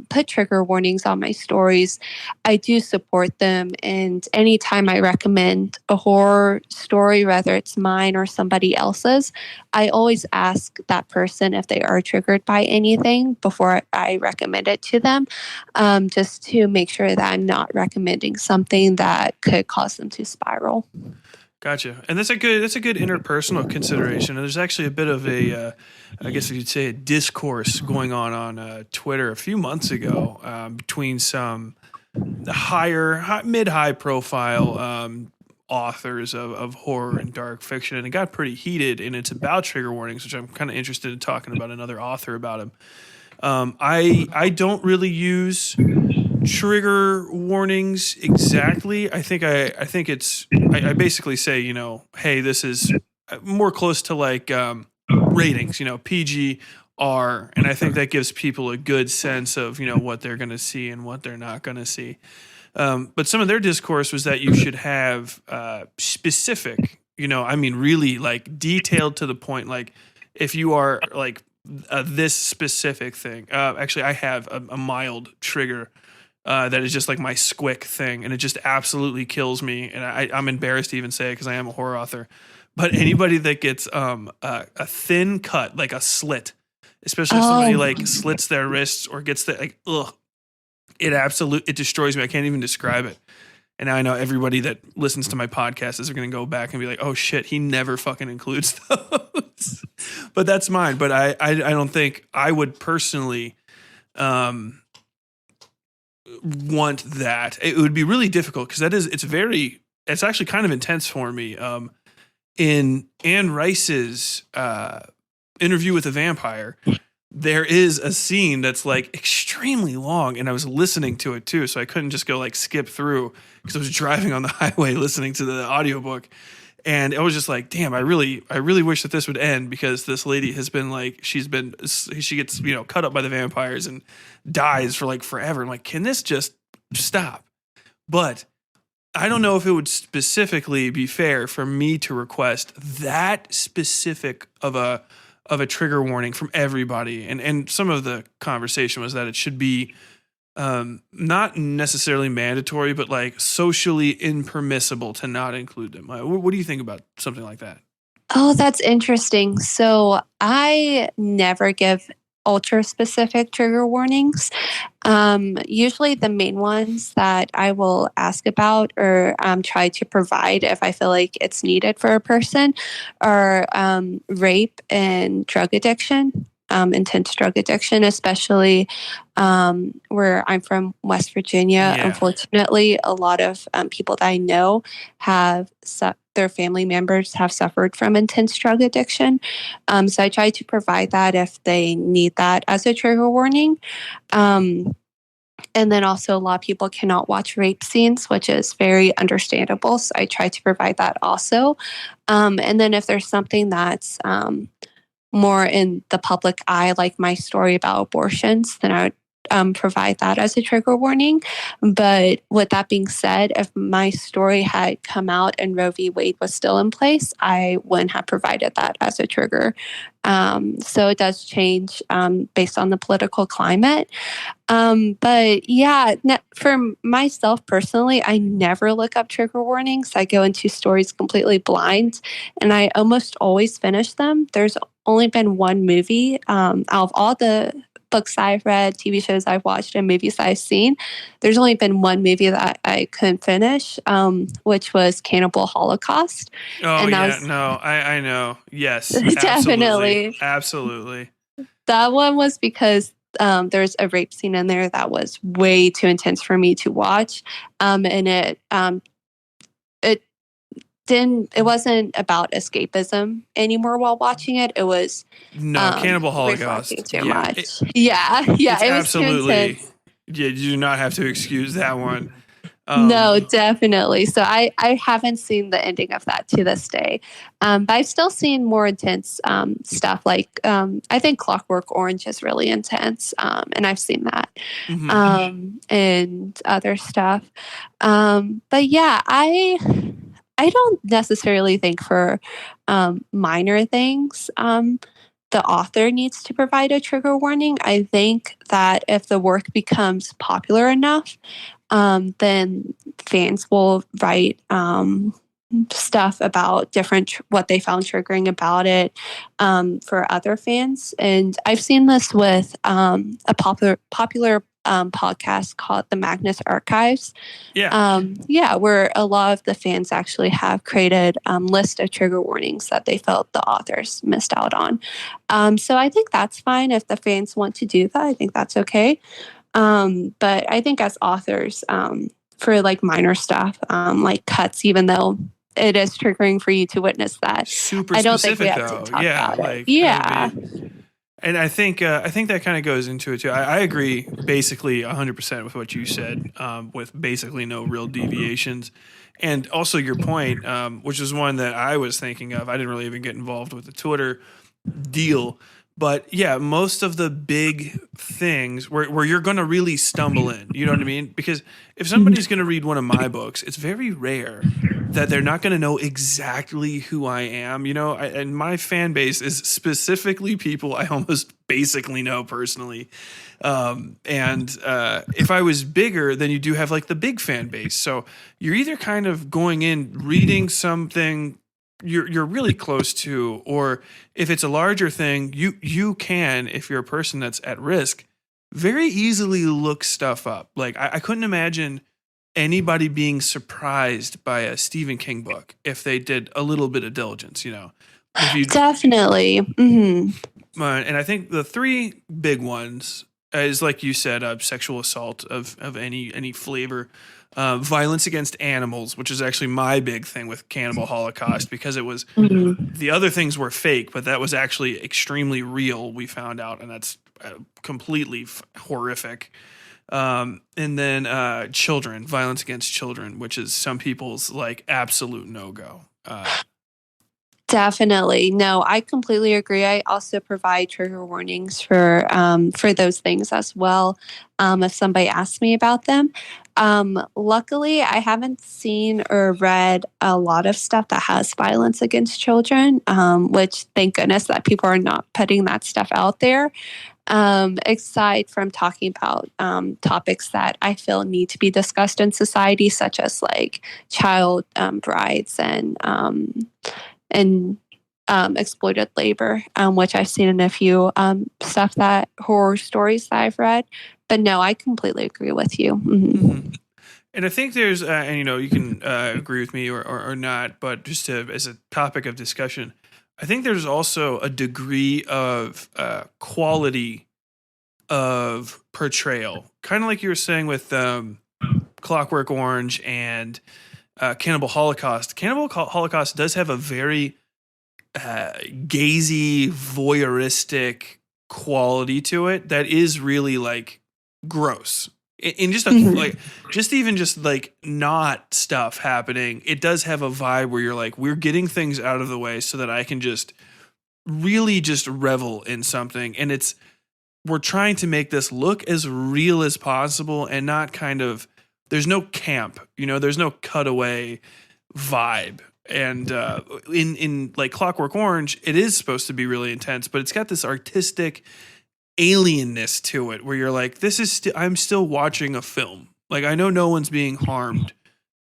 put trigger warnings on my stories, I do support them. And anytime I recommend a horror story, whether it's mine or somebody else's, I always ask that person if they are triggered by anything before I recommend it to them, just to make sure that I'm not recommending something that could cause them to spiral. Gotcha. And that's a good interpersonal consideration. And there's actually a bit of a, I guess you could say, a discourse going on Twitter a few months ago between some mid-high profile authors of horror and dark fiction. And it got pretty heated, and it's about trigger warnings, which I'm kind of interested in talking about another author about him. I don't really use trigger warnings exactly. I think I basically say, hey, this is more close to like ratings, PG, R, and I think that gives people a good sense of, what they're going to see and what they're not going to see. But some of their discourse was that you should have specific, really like detailed to the point, like if you are like this specific thing. Actually, I have a mild trigger that is just like my squick thing, and it just absolutely kills me. And I'm embarrassed to even say it because I am a horror author. But anybody that gets a thin cut, like a slit, especially if somebody like slits their wrists or gets it destroys me. I can't even describe it. And now I know everybody that listens to my podcast is going to go back and be like, oh shit, he never fucking includes those. But that's mine. But I don't think I would personally want that. It would be really difficult because it's actually kind of intense for me. In Anne Rice's Interview with a Vampire, there is a scene that's like extremely long, and I was listening to it too, so I couldn't just go like skip through because I was driving on the highway listening to the audiobook. And I was just like, damn, I really wish that this would end, because this lady has been like, she gets, cut up by the vampires and dies for like forever. I'm like, can this just stop? But I don't know if it would specifically be fair for me to request that specific of a trigger warning from everybody. And some of the conversation was that it should be not necessarily mandatory, but like socially impermissible to not include them. What do you think about something like that? Oh, that's interesting. So I never give ultra specific trigger warnings. Usually, the main ones that I will ask about or try to provide if I feel like it's needed for a person are rape and drug addiction. Intense drug addiction, especially where I'm from, West Virginia. Yeah. Unfortunately, a lot of people that I know have their family members have suffered from intense drug addiction. So I try to provide that if they need that as a trigger warning. And then also, a lot of people cannot watch rape scenes, which is very understandable. So I try to provide that also. And then if there's something that's more in the public eye, like my story about abortions, then I would provide that as a trigger warning. But with that being said, if my story had come out and Roe v. Wade was still in place, I wouldn't have provided that as a trigger. So it does change based on the political climate. But yeah, for myself personally, I never look up trigger warnings. I go into stories completely blind, and I almost always finish them. There's only been one movie out of all the books I've read, TV shows I've watched, and movies I've seen. There's only been one movie that I couldn't finish, which was Cannibal Holocaust. Oh, and yeah, I know. Yes, definitely. Absolutely. That one was because there's a rape scene in there that was way too intense for me to watch. And it wasn't about escapism anymore while watching it. It was Cannibal Holocaust too much. It was absolutely too intense. Yeah, you do not have to excuse that one. No, definitely. So I haven't seen the ending of that to this day. But I've still seen more intense stuff. Like I think Clockwork Orange is really intense. And I've seen that. And other stuff. But yeah, I don't necessarily think for minor things the author needs to provide a trigger warning. I think that if the work becomes popular enough, then fans will write stuff about what they found triggering about it for other fans. And I've seen this with a popular podcast called the Magnus Archives. Where a lot of the fans actually have created list of trigger warnings that they felt the authors missed out on. So I think that's fine if the fans want to do that. I think that's okay. But I think as authors, for like minor stuff, like cuts, even though it is triggering for you to witness that, super I don't specific, think we have to talk about like, it. Yeah. And I think that kind of goes into it too. I agree basically 100% with what you said, with basically no real deviations. And also your point, which is one that I was thinking of. I didn't really even get involved with the Twitter deal. But yeah, most of the big things where you're going to really stumble in, you know what I mean? Because if somebody's going to read one of my books, it's very rare that they're not going to know exactly who I am, and my fan base is specifically people I almost basically know personally. If I was bigger, then you do have like the big fan base. So you're either kind of going in reading something you're really close to, or if it's a larger thing, you can, if you're a person that's at risk, very easily look stuff up. Like I couldn't imagine anybody being surprised by a Stephen King book if they did a little bit of diligence, Definitely. Mm-hmm. And I think the three big ones is, like you said, sexual assault of any flavor. violence against animals, which is actually my big thing with Cannibal Holocaust, because it was the other things were fake, but that was actually extremely real. We found out, and that's completely horrific. And then children, violence against children, which is some people's like absolute no-go. Definitely. No, I completely agree. I also provide trigger warnings for those things as well, if somebody asks me about them. Luckily, I haven't seen or read a lot of stuff that has violence against children, which thank goodness that people are not putting that stuff out there. Aside from talking about topics that I feel need to be discussed in society, such as like child brides and exploited labor, which I've seen in a few stuff that horror stories that I've read. But no, I completely agree with you. And I think there's, and you can agree with me or not, but just as a topic of discussion, I think there's also a degree of quality of portrayal, kind of like you were saying with Clockwork Orange and Cannibal Holocaust. Cannibal Holocaust does have a very gazy, voyeuristic quality to it that is really like gross. In just like not stuff happening, it does have a vibe where you're like, we're getting things out of the way so that I can just really just revel in something, and we're trying to make this look as real as possible and not kind of, there's no camp, there's no cutaway vibe. And in like Clockwork Orange, it is supposed to be really intense, but it's got this artistic alienness to it where you're like, this is I'm still watching a film. Like, I know no one's being harmed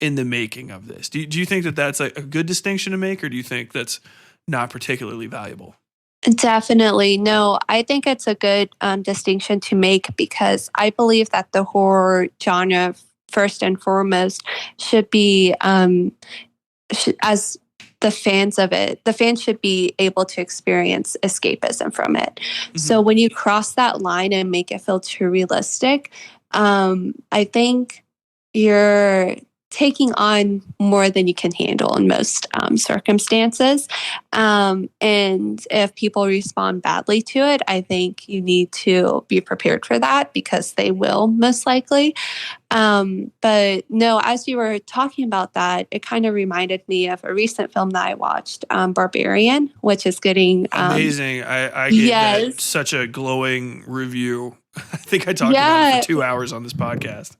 in the making of this. Do you think that that's a good distinction to make, or do you think that's not particularly valuable? Definitely. No, I think it's a good distinction to make, because I believe that the horror genre, first and foremost, should be, as the fans of it, the fans should be able to experience escapism from it. So when you cross that line and make it feel too realistic, I think you're taking on more than you can handle in most circumstances. And if people respond badly to it, I think you need to be prepared for that, because they will most likely. But no, as you were talking about that, it kind of reminded me of a recent film that I watched, Barbarian, which is getting amazing. I gave that such a glowing review. I think I talked about it for 2 hours on this podcast.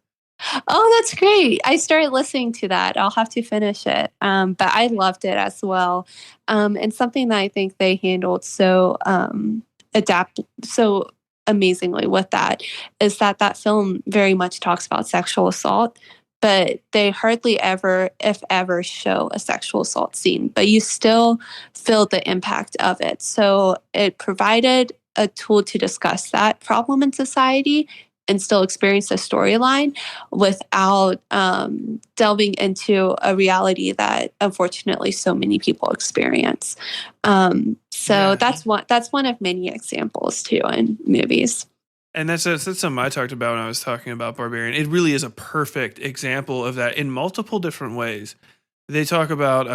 Oh, that's great. I started listening to that. I'll have to finish it. But I loved it as well. And something that I think they handled so so amazingly with that is that film very much talks about sexual assault, but they hardly ever, if ever, show a sexual assault scene, but you still feel the impact of it. So it provided a tool to discuss that problem in society and still experience the storyline without delving into a reality that unfortunately so many people experience. That's one of many examples too in movies. And that's something I talked about when I was talking about Barbarian. It really is a perfect example of that in multiple different ways. They talk about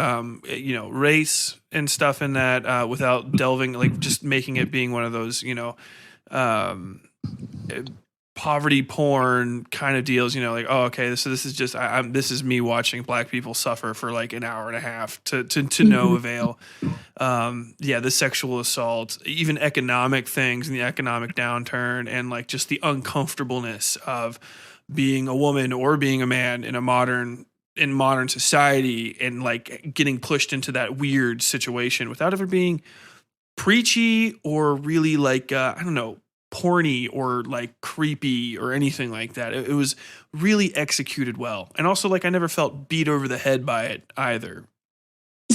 race and stuff in that without delving, like just making it being one of those poverty porn kind of deals, like, oh, okay, so this is just this is me watching black people suffer for like an hour and a half to no avail. The sexual assault, even economic things and the economic downturn, and like just the uncomfortableness of being a woman or being a man in modern society, and like getting pushed into that weird situation without ever being preachy or really like I don't know, porny or like creepy or anything like that. It was really executed well. And also, like, I never felt beat over the head by it either.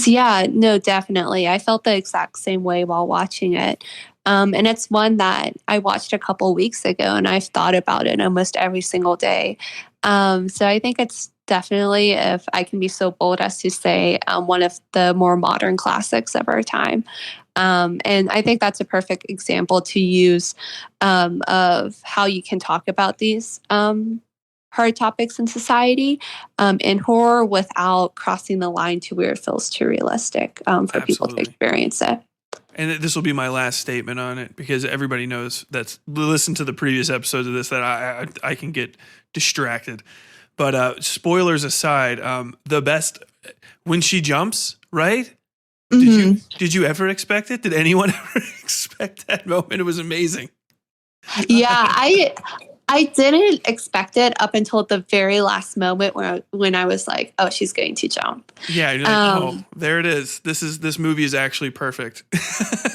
Yeah, no, definitely. I felt the exact same way while watching it. And it's one that I watched a couple weeks ago, and I've thought about it almost every single day. So I think it's definitely, if I can be so bold as to say, one of the more modern classics of our time. And I think that's a perfect example to use of how you can talk about these hard topics in society in horror without crossing the line to where it feels too realistic for people to experience it. And this will be my last statement on it, because everybody knows that's listen to the previous episodes of this that I can get distracted. But spoilers aside, the best when she jumps, right? Did you ever expect it? Did anyone ever expect that moment? It was amazing. Yeah, I didn't expect it up until the very last moment when I was like, oh, she's going to jump. Yeah, you're like, oh, there it is. This movie is actually perfect.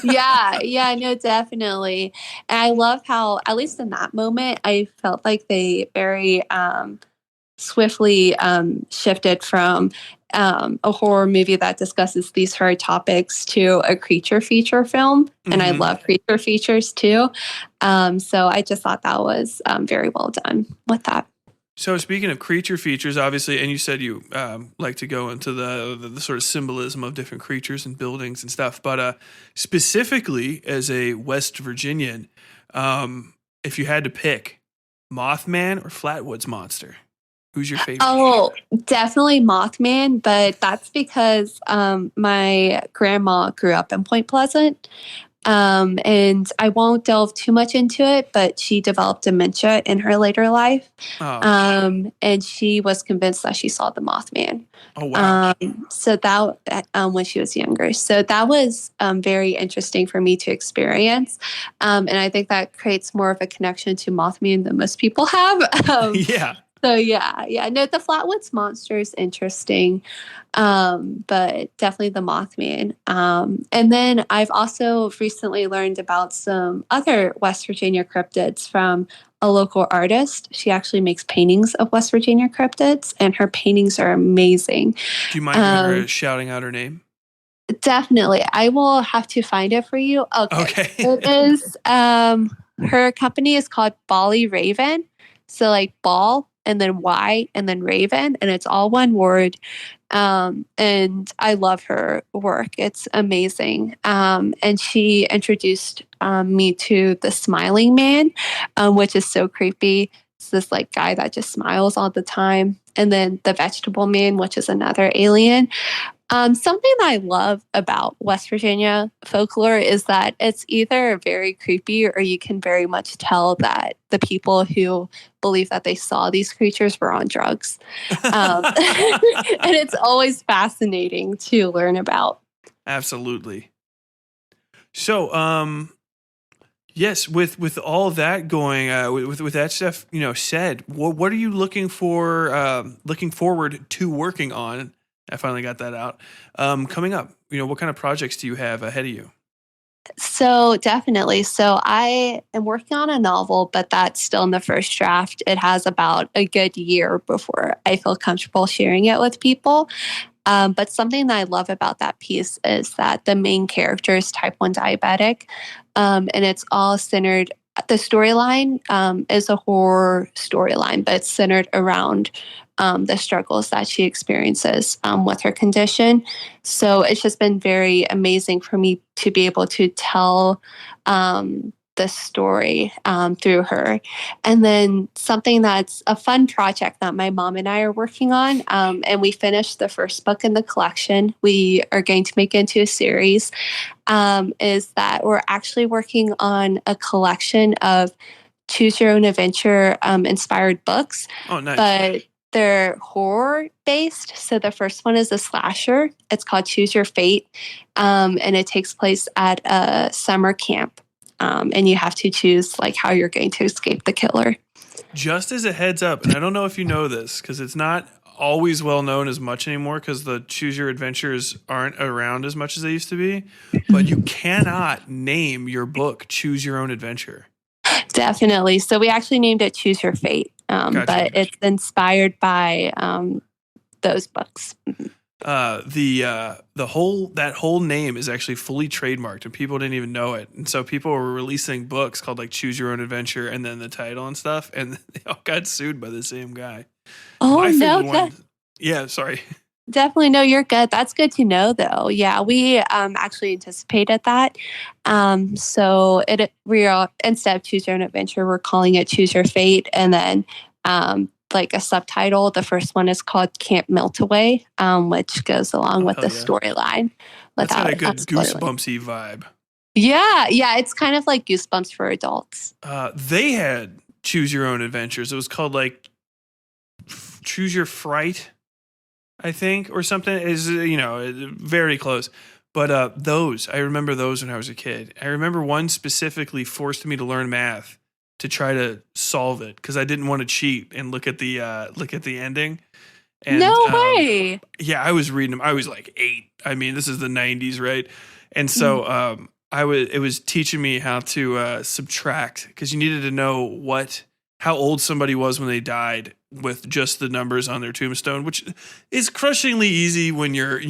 yeah, no, definitely. And I love how, at least in that moment, I felt like they very swiftly shifted from a horror movie that discusses these hard topics to a creature feature film. And I love creature features too. So I just thought that was very well done with that. So speaking of creature features, obviously, and you said you like to go into the sort of symbolism of different creatures and buildings and stuff, but specifically as a West Virginian, if you had to pick Mothman or Flatwoods Monster, who's your favorite? Oh, definitely Mothman, but that's because my grandma grew up in Point Pleasant. And I won't delve too much into it, but she developed dementia in her later life. And she was convinced that she saw the Mothman. Oh, wow. So that when she was younger. So that was very interesting for me to experience. And I think that creates more of a connection to Mothman than most people have. Yeah. So yeah. No, the Flatwoods Monster is interesting, but definitely the Mothman. And then I've also recently learned about some other West Virginia cryptids from a local artist. She actually makes paintings of West Virginia cryptids, and her paintings are amazing. Do you mind her shouting out her name? Definitely. I will have to find it for you. Okay. It is, her company is called Bally Raven. So like ball, and then Y, and then Raven, and it's all one word. And I love her work. It's amazing. And she introduced me to the Smiling Man, which is so creepy. It's this like guy that just smiles all the time. And then the Vegetable Man, which is another alien. Something I love about West Virginia folklore is that it's either very creepy or you can very much tell that the people who believe that they saw these creatures were on drugs. And it's always fascinating to learn about. Absolutely. So, yes, with all of that going, with that stuff, said, what are you looking forward to working on? I finally got that out. Coming up, what kind of projects do you have ahead of you? So definitely. So I am working on a novel, but that's still in the first draft. It has about a good year before I feel comfortable sharing it with people. But something that I love about that piece is that the main character is type 1 diabetic, and it's all centered. The storyline is a horror storyline, but it's centered around the struggles that she experiences with her condition. So it's just been very amazing for me to be able to tell the story through her. And then something that's a fun project that my mom and I are working on, and we finished the first book in the collection. We are going to make it into a series, is that we're actually working on a collection of choose your own adventure inspired books. Oh, nice. But they're horror based. So the first one is a slasher. It's called Choose Your Fate. And it takes place at a summer camp. And you have to choose like how you're going to escape the killer. Just as a heads up, and I don't know if you know this because it's not always well known as much anymore because the Choose Your Adventures aren't around as much as they used to be, but you cannot name your book Choose Your Own Adventure. Definitely. So we actually named it Choose Your Fate, Gotcha. But it's inspired by those books. The whole name is actually fully trademarked and people didn't even know it. And so people were releasing books called like Choose Your Own Adventure and then the title and stuff, and they all got sued by the same guy. Oh, no. Yeah, sorry. Definitely. No, you're good. That's good to know, though. Yeah, we actually anticipated that. So we are, instead of Choose Your Own Adventure, we're calling it Choose Your Fate. And then like a subtitle. The first one is called Can't Melt Away, which goes along with the yeah. storyline. That's got a good goosebumpsy vibe. Yeah, it's kind of like Goosebumps for adults. They had Choose Your Own Adventures. It was called like Choose Your Fright, I think, or something. Is very close. But I remember those when I was a kid. I remember one specifically forced me to learn math to try to solve it because I didn't want to cheat and look at the ending. And, no way. Yeah, I was reading them. I was like 8. I mean, this is the 90s, right? And so it was teaching me how to subtract because you needed to know how old somebody was when they died with just the numbers on their tombstone, which is crushingly easy when you're,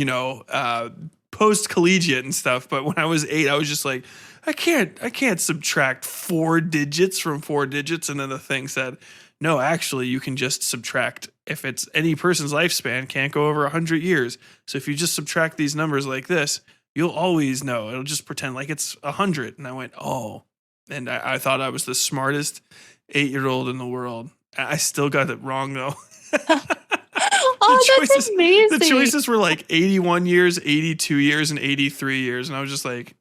post-collegiate and stuff. But when I was 8, I was just like, I can't subtract 4 digits from 4 digits. And then the thing said, no, actually, you can just subtract. If it's any person's lifespan, can't go over 100 years. So if you just subtract these numbers like this, you'll always know. It'll just pretend like it's 100. And I went, oh. And I thought I was the smartest 8-year-old in the world. I still got it wrong, though. That's amazing. The choices were like 81 years, 82 years, and 83 years. And I was just like,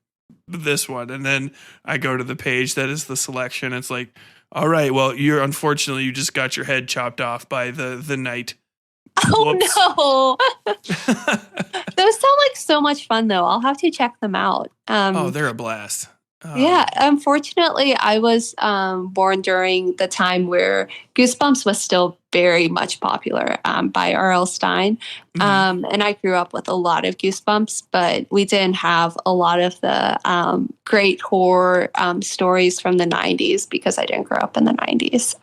this one. And then I go to the page that is the selection. It's like, all right, well, unfortunately, you just got your head chopped off by the knight. Oh, no. Those sound like so much fun, though. I'll have to check them out. They're a blast. Yeah, unfortunately, I was born during the time where Goosebumps was still very much popular by R.L. Stine. And I grew up with a lot of Goosebumps, but we didn't have a lot of the great horror stories from the 90s because I didn't grow up in the 90s.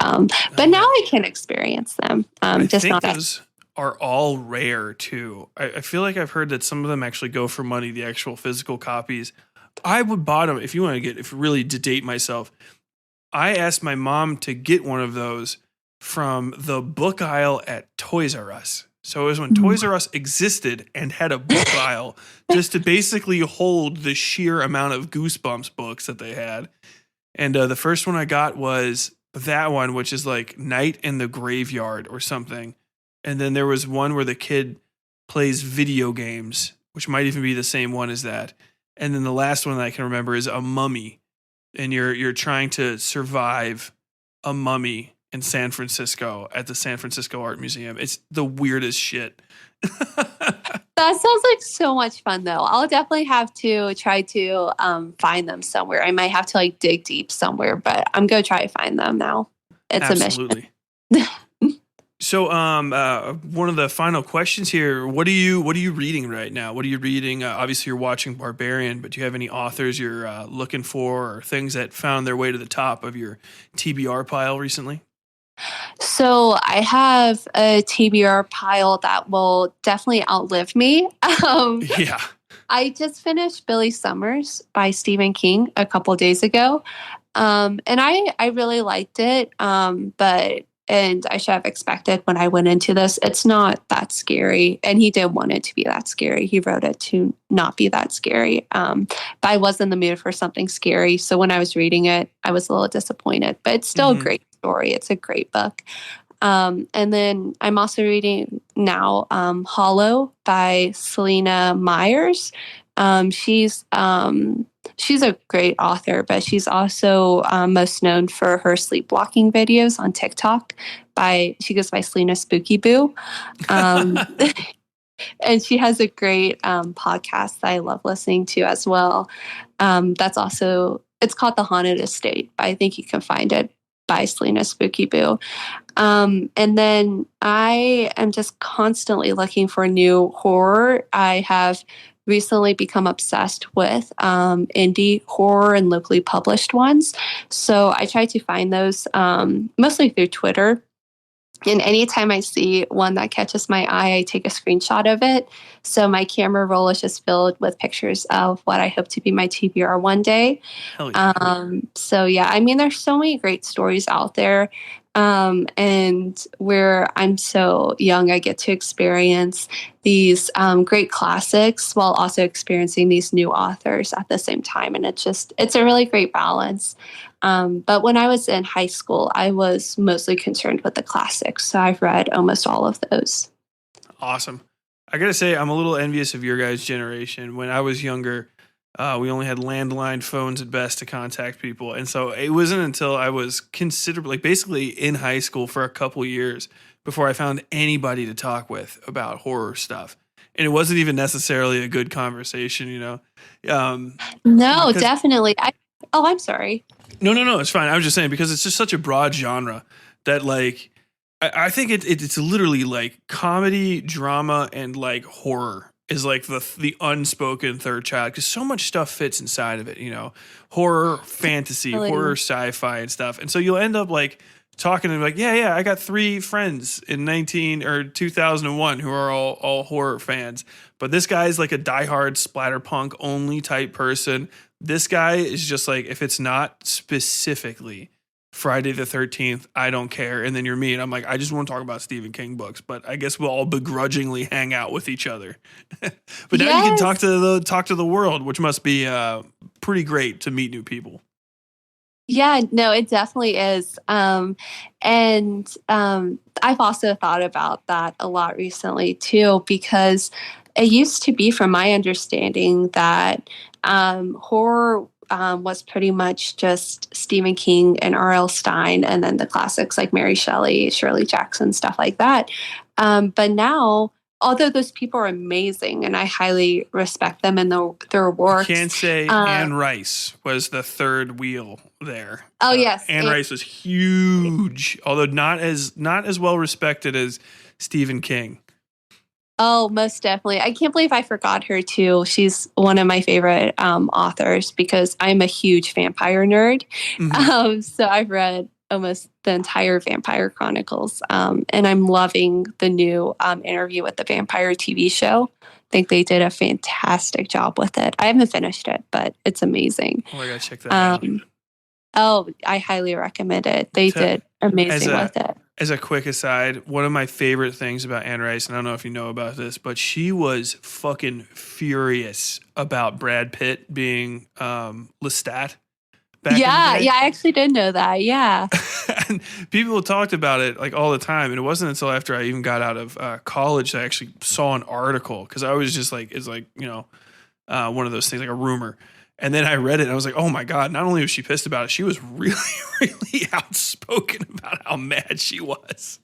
But now I can experience them. I think those are all rare, too. I feel like I've heard that some of them actually go for money, the actual physical copies. I would buy them if really to date myself. I asked my mom to get one of those from the book aisle at Toys R Us. So it was when Toys R Us existed and had a book aisle just to basically hold the sheer amount of Goosebumps books that they had. And the first one I got was that one, which is like Night in the Graveyard or something. And then there was one where the kid plays video games, which might even be the same one as that. And then the last one that I can remember is a mummy, and you're trying to survive a mummy in San Francisco at the San Francisco Art Museum. It's the weirdest shit. That sounds like so much fun, though. I'll definitely have to try to find them somewhere. I might have to like dig deep somewhere, but I'm going to try to find them now. It's Absolutely. a mission. So, one of the final questions here: what are you reading right now? What are you reading? Obviously, you're watching Barbarian, but do you have any authors you're looking for, or things that found their way to the top of your TBR pile recently? So, I have a TBR pile that will definitely outlive me. Yeah. I just finished Billy Summers by Stephen King a couple days ago, and I really liked it, And I should have expected when I went into this, it's not that scary. And he didn't want it to be that scary. He wrote it to not be that scary. But I was in the mood for something scary. So when I was reading it, I was a little disappointed. But it's still a great story. It's a great book. And then I'm also reading now Hollow by Selena Myers. She's a great author, but she's also most known for her sleepwalking videos on TikTok. She goes by Selena Spooky Boo. And she has a great podcast that I love listening to as well. It's called The Haunted Estate, but I think you can find it by Selena Spooky Boo. And then I am just constantly looking for new horror. I have recently become obsessed with indie horror and locally published ones. So I try to find those mostly through Twitter. And anytime I see one that catches my eye, I take a screenshot of it. So my camera roll is just filled with pictures of what I hope to be my TBR one day. Hell yeah. So yeah, I mean, there's so many great stories out there. And where I'm so young, I get to experience these great classics while also experiencing these new authors at the same time. And it's a really great balance. But when I was in high school, I was mostly concerned with the classics. So I've read almost all of those. Awesome. I got to say, I'm a little envious of your guys' generation. When I was younger, we only had landline phones at best to contact people. And so it wasn't until I was considerably, basically in high school for a couple years before I found anybody to talk with about horror stuff. And it wasn't even necessarily a good conversation, you know? No, definitely. I'm sorry. No, it's fine. I was just saying, because it's just such a broad genre that, like, I think it's literally like comedy, drama, and like horror is like the unspoken third child, because so much stuff fits inside of it, you know, horror, fantasy, horror, sci-fi, and stuff. And so you'll end up like talking and like, yeah, I got 3 friends in 2001 who are all horror fans, but this guy's like a diehard splatterpunk only type person. This guy is just like, if it's not specifically Friday the 13th, I don't care. And then you're me, and I'm like, I just want to talk about Stephen King books, but I guess we'll all begrudgingly hang out with each other. But now you can talk to the world, which must be pretty great to meet new people. Yeah, no, it definitely is. And I've also thought about that a lot recently too, because it used to be, from my understanding, that horror was pretty much just Stephen King and R.L. Stine, and then the classics like Mary Shelley, Shirley Jackson, stuff like that. But now, although those people are amazing and I highly respect them and their work. I can't say Anne Rice was the third wheel there. Oh, yes. Anne Rice was huge, although not as well respected as Stephen King. Oh, most definitely. I can't believe I forgot her too. She's one of my favorite authors, because I'm a huge vampire nerd. Mm-hmm. So I've read almost the entire Vampire Chronicles, and I'm loving the new Interview with the Vampire TV show. I think they did a fantastic job with it. I haven't finished it, but it's amazing. Oh, I gotta check that out. Oh, I highly recommend it. They did amazing with it. As a quick aside, one of my favorite things about Anne Rice, and I don't know if you know about this, but she was fucking furious about Brad Pitt being Lestat. I actually did know that. Yeah. And people talked about it like all the time. And it wasn't until after I even got out of college that I actually saw an article, because I was just like, it's like, you know, one of those things, like a rumor. And then I read it and I was like, oh my God, not only was she pissed about it, she was really, really outspoken about how mad she was.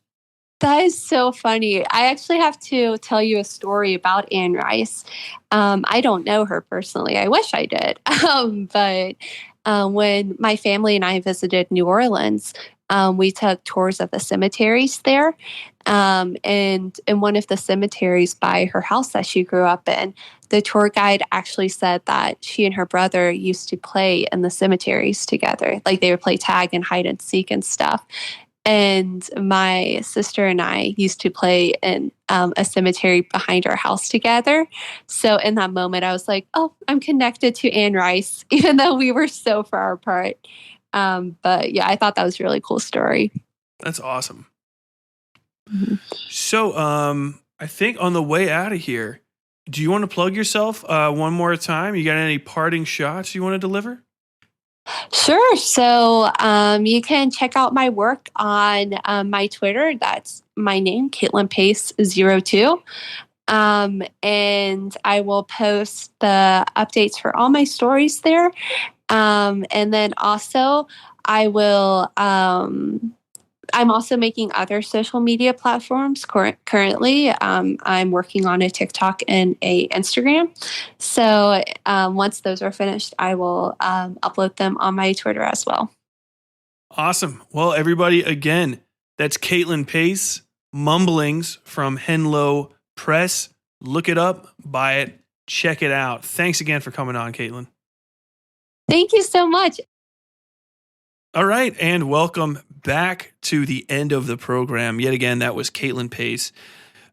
That is so funny. I actually have to tell you a story about Anne Rice. I don't know her personally. I wish I did. But when my family and I visited New Orleans, we took tours of the cemeteries there. And in one of the cemeteries by her house that she grew up in, the tour guide actually said that she and her brother used to play in the cemeteries together. Like, they would play tag and hide and seek and stuff. And my sister and I used to play in a cemetery behind our house together. So in that moment, I was like, oh, I'm connected to Anne Rice, even though we were so far apart. But yeah, I thought that was a really cool story. That's awesome. Mm-hmm. So I think on the way out of here, do you want to plug yourself one more time? You got any parting shots you want to deliver? Sure. So you can check out my work on my Twitter. That's my name, Caitlyn Pace 02. And I will post the updates for all my stories there. And then also I will, I'm also making other social media platforms currently. I'm working on a TikTok and a Instagram. So once those are finished, I will upload them on my Twitter as well. Awesome. Well, everybody, again, that's Caitlyn Pace, Mumblings from Henlo Press. Look it up, buy it, check it out. Thanks again for coming on, Caitlyn. Thank you so much. All right, and welcome back to the end of the program. Yet again, that was Caitlyn Pace,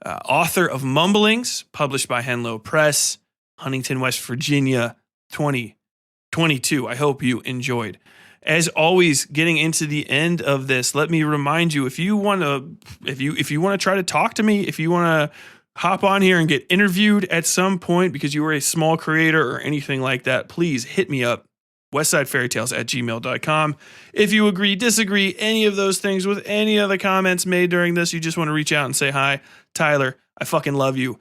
author of Mumblings, published by Henlo Press, Huntington, West Virginia, 2022. I hope you enjoyed. As always, getting into the end of this, let me remind you, if you want to try to talk to me, if you want to hop on here and get interviewed at some point because you were a small creator or anything like that, please hit me up, westsidefairytales@gmail.com. If you agree, disagree, any of those things with any of the comments made during this, you just want to reach out and say, hi, Tyler, I fucking love you.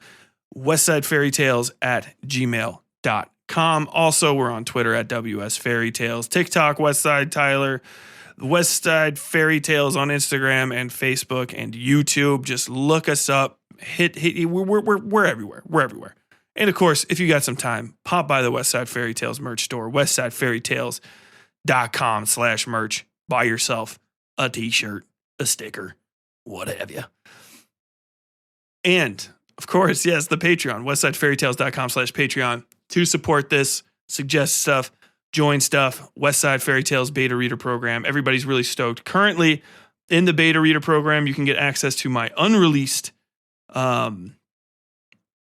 westsidefairytales@gmail.com. Also, we're on Twitter at WS Fairytales, TikTok, Westside Tyler, Westside Fairytales on Instagram and Facebook and YouTube. Just look us up. We're everywhere. We're everywhere. And of course, if you got some time, pop by the Westside Fairytales merch store, westsidefairytales.com/merch. Buy yourself a t-shirt, a sticker, what have you. And of course, yes, the Patreon, westsidefairytales.com/Patreon to support this, suggest stuff, join stuff, Westside Fairytales beta reader program. Everybody's really stoked. Currently in the beta reader program, you can get access to my unreleased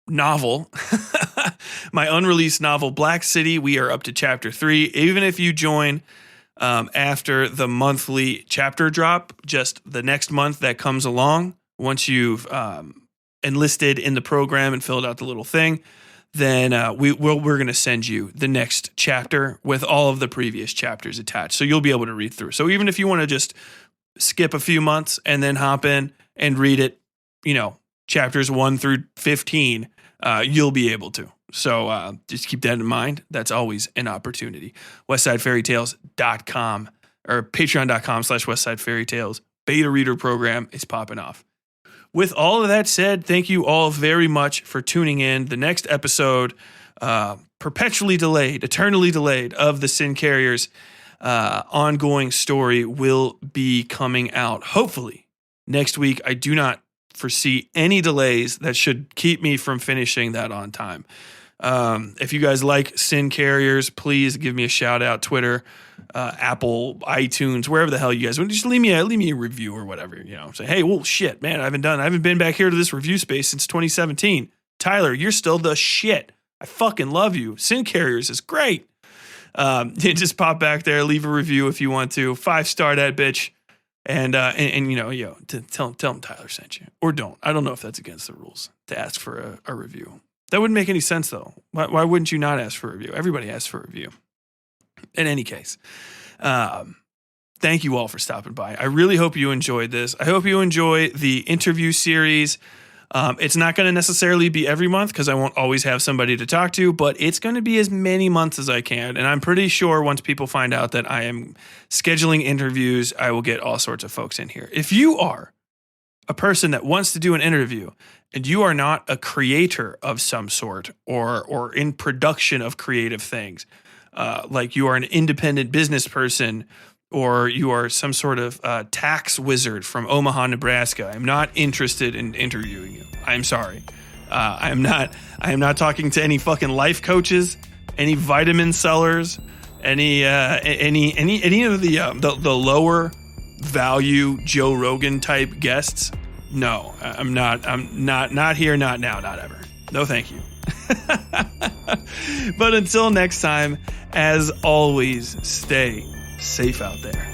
novel, Black City. We are up to chapter 3. Even if you join after the monthly chapter drop, just the next month that comes along, once you've enlisted in the program and filled out the little thing, then we're going to send you the next chapter with all of the previous chapters attached. So you'll be able to read through. So even if you want to just skip a few months and then hop in and read it, chapters 1 through 15, you'll be able to. So just keep that in mind. That's always an opportunity. westsidefairytales.com or patreon.com/westsidefairytales. Beta reader program is popping off. With all of that said, thank you all very much for tuning in. The next episode, perpetually delayed, eternally delayed, of the Sin Carriers ongoing story will be coming out hopefully next week. I do not foresee any delays that should keep me from finishing that on time. If you guys like Sin Carriers, please give me a shout out. Twitter, Apple, iTunes, wherever the hell you guys want. Just leave me a review or whatever. Say, hey, well, shit, man, I haven't been back here to this review space since 2017. Tyler, you're still the shit. I fucking love you. Sin Carriers is great. Just pop back there, leave a review if you want to. 5-star that bitch. And tell them Tyler sent you, or don't. I don't know if that's against the rules to ask for a review. That wouldn't make any sense though. Why wouldn't you not ask for a review? Everybody asks for a review. In any case, thank you all for stopping by. I really hope you enjoyed this. I hope you enjoy the interview series. It's not going to necessarily be every month because I won't always have somebody to talk to, but it's going to be as many months as I can. And I'm pretty sure once people find out that I am scheduling interviews, I will get all sorts of folks in here. If you are a person that wants to do an interview and you are not a creator of some sort or in production of creative things, like you are an independent business person, or you are some sort of tax wizard from Omaha, Nebraska, I'm not interested in interviewing you. I'm sorry. I am not talking to any fucking life coaches, any vitamin sellers, any of the lower value Joe Rogan type guests. No, I'm not here, not now, not ever. No, thank you. But until next time, as always, stay safe out there.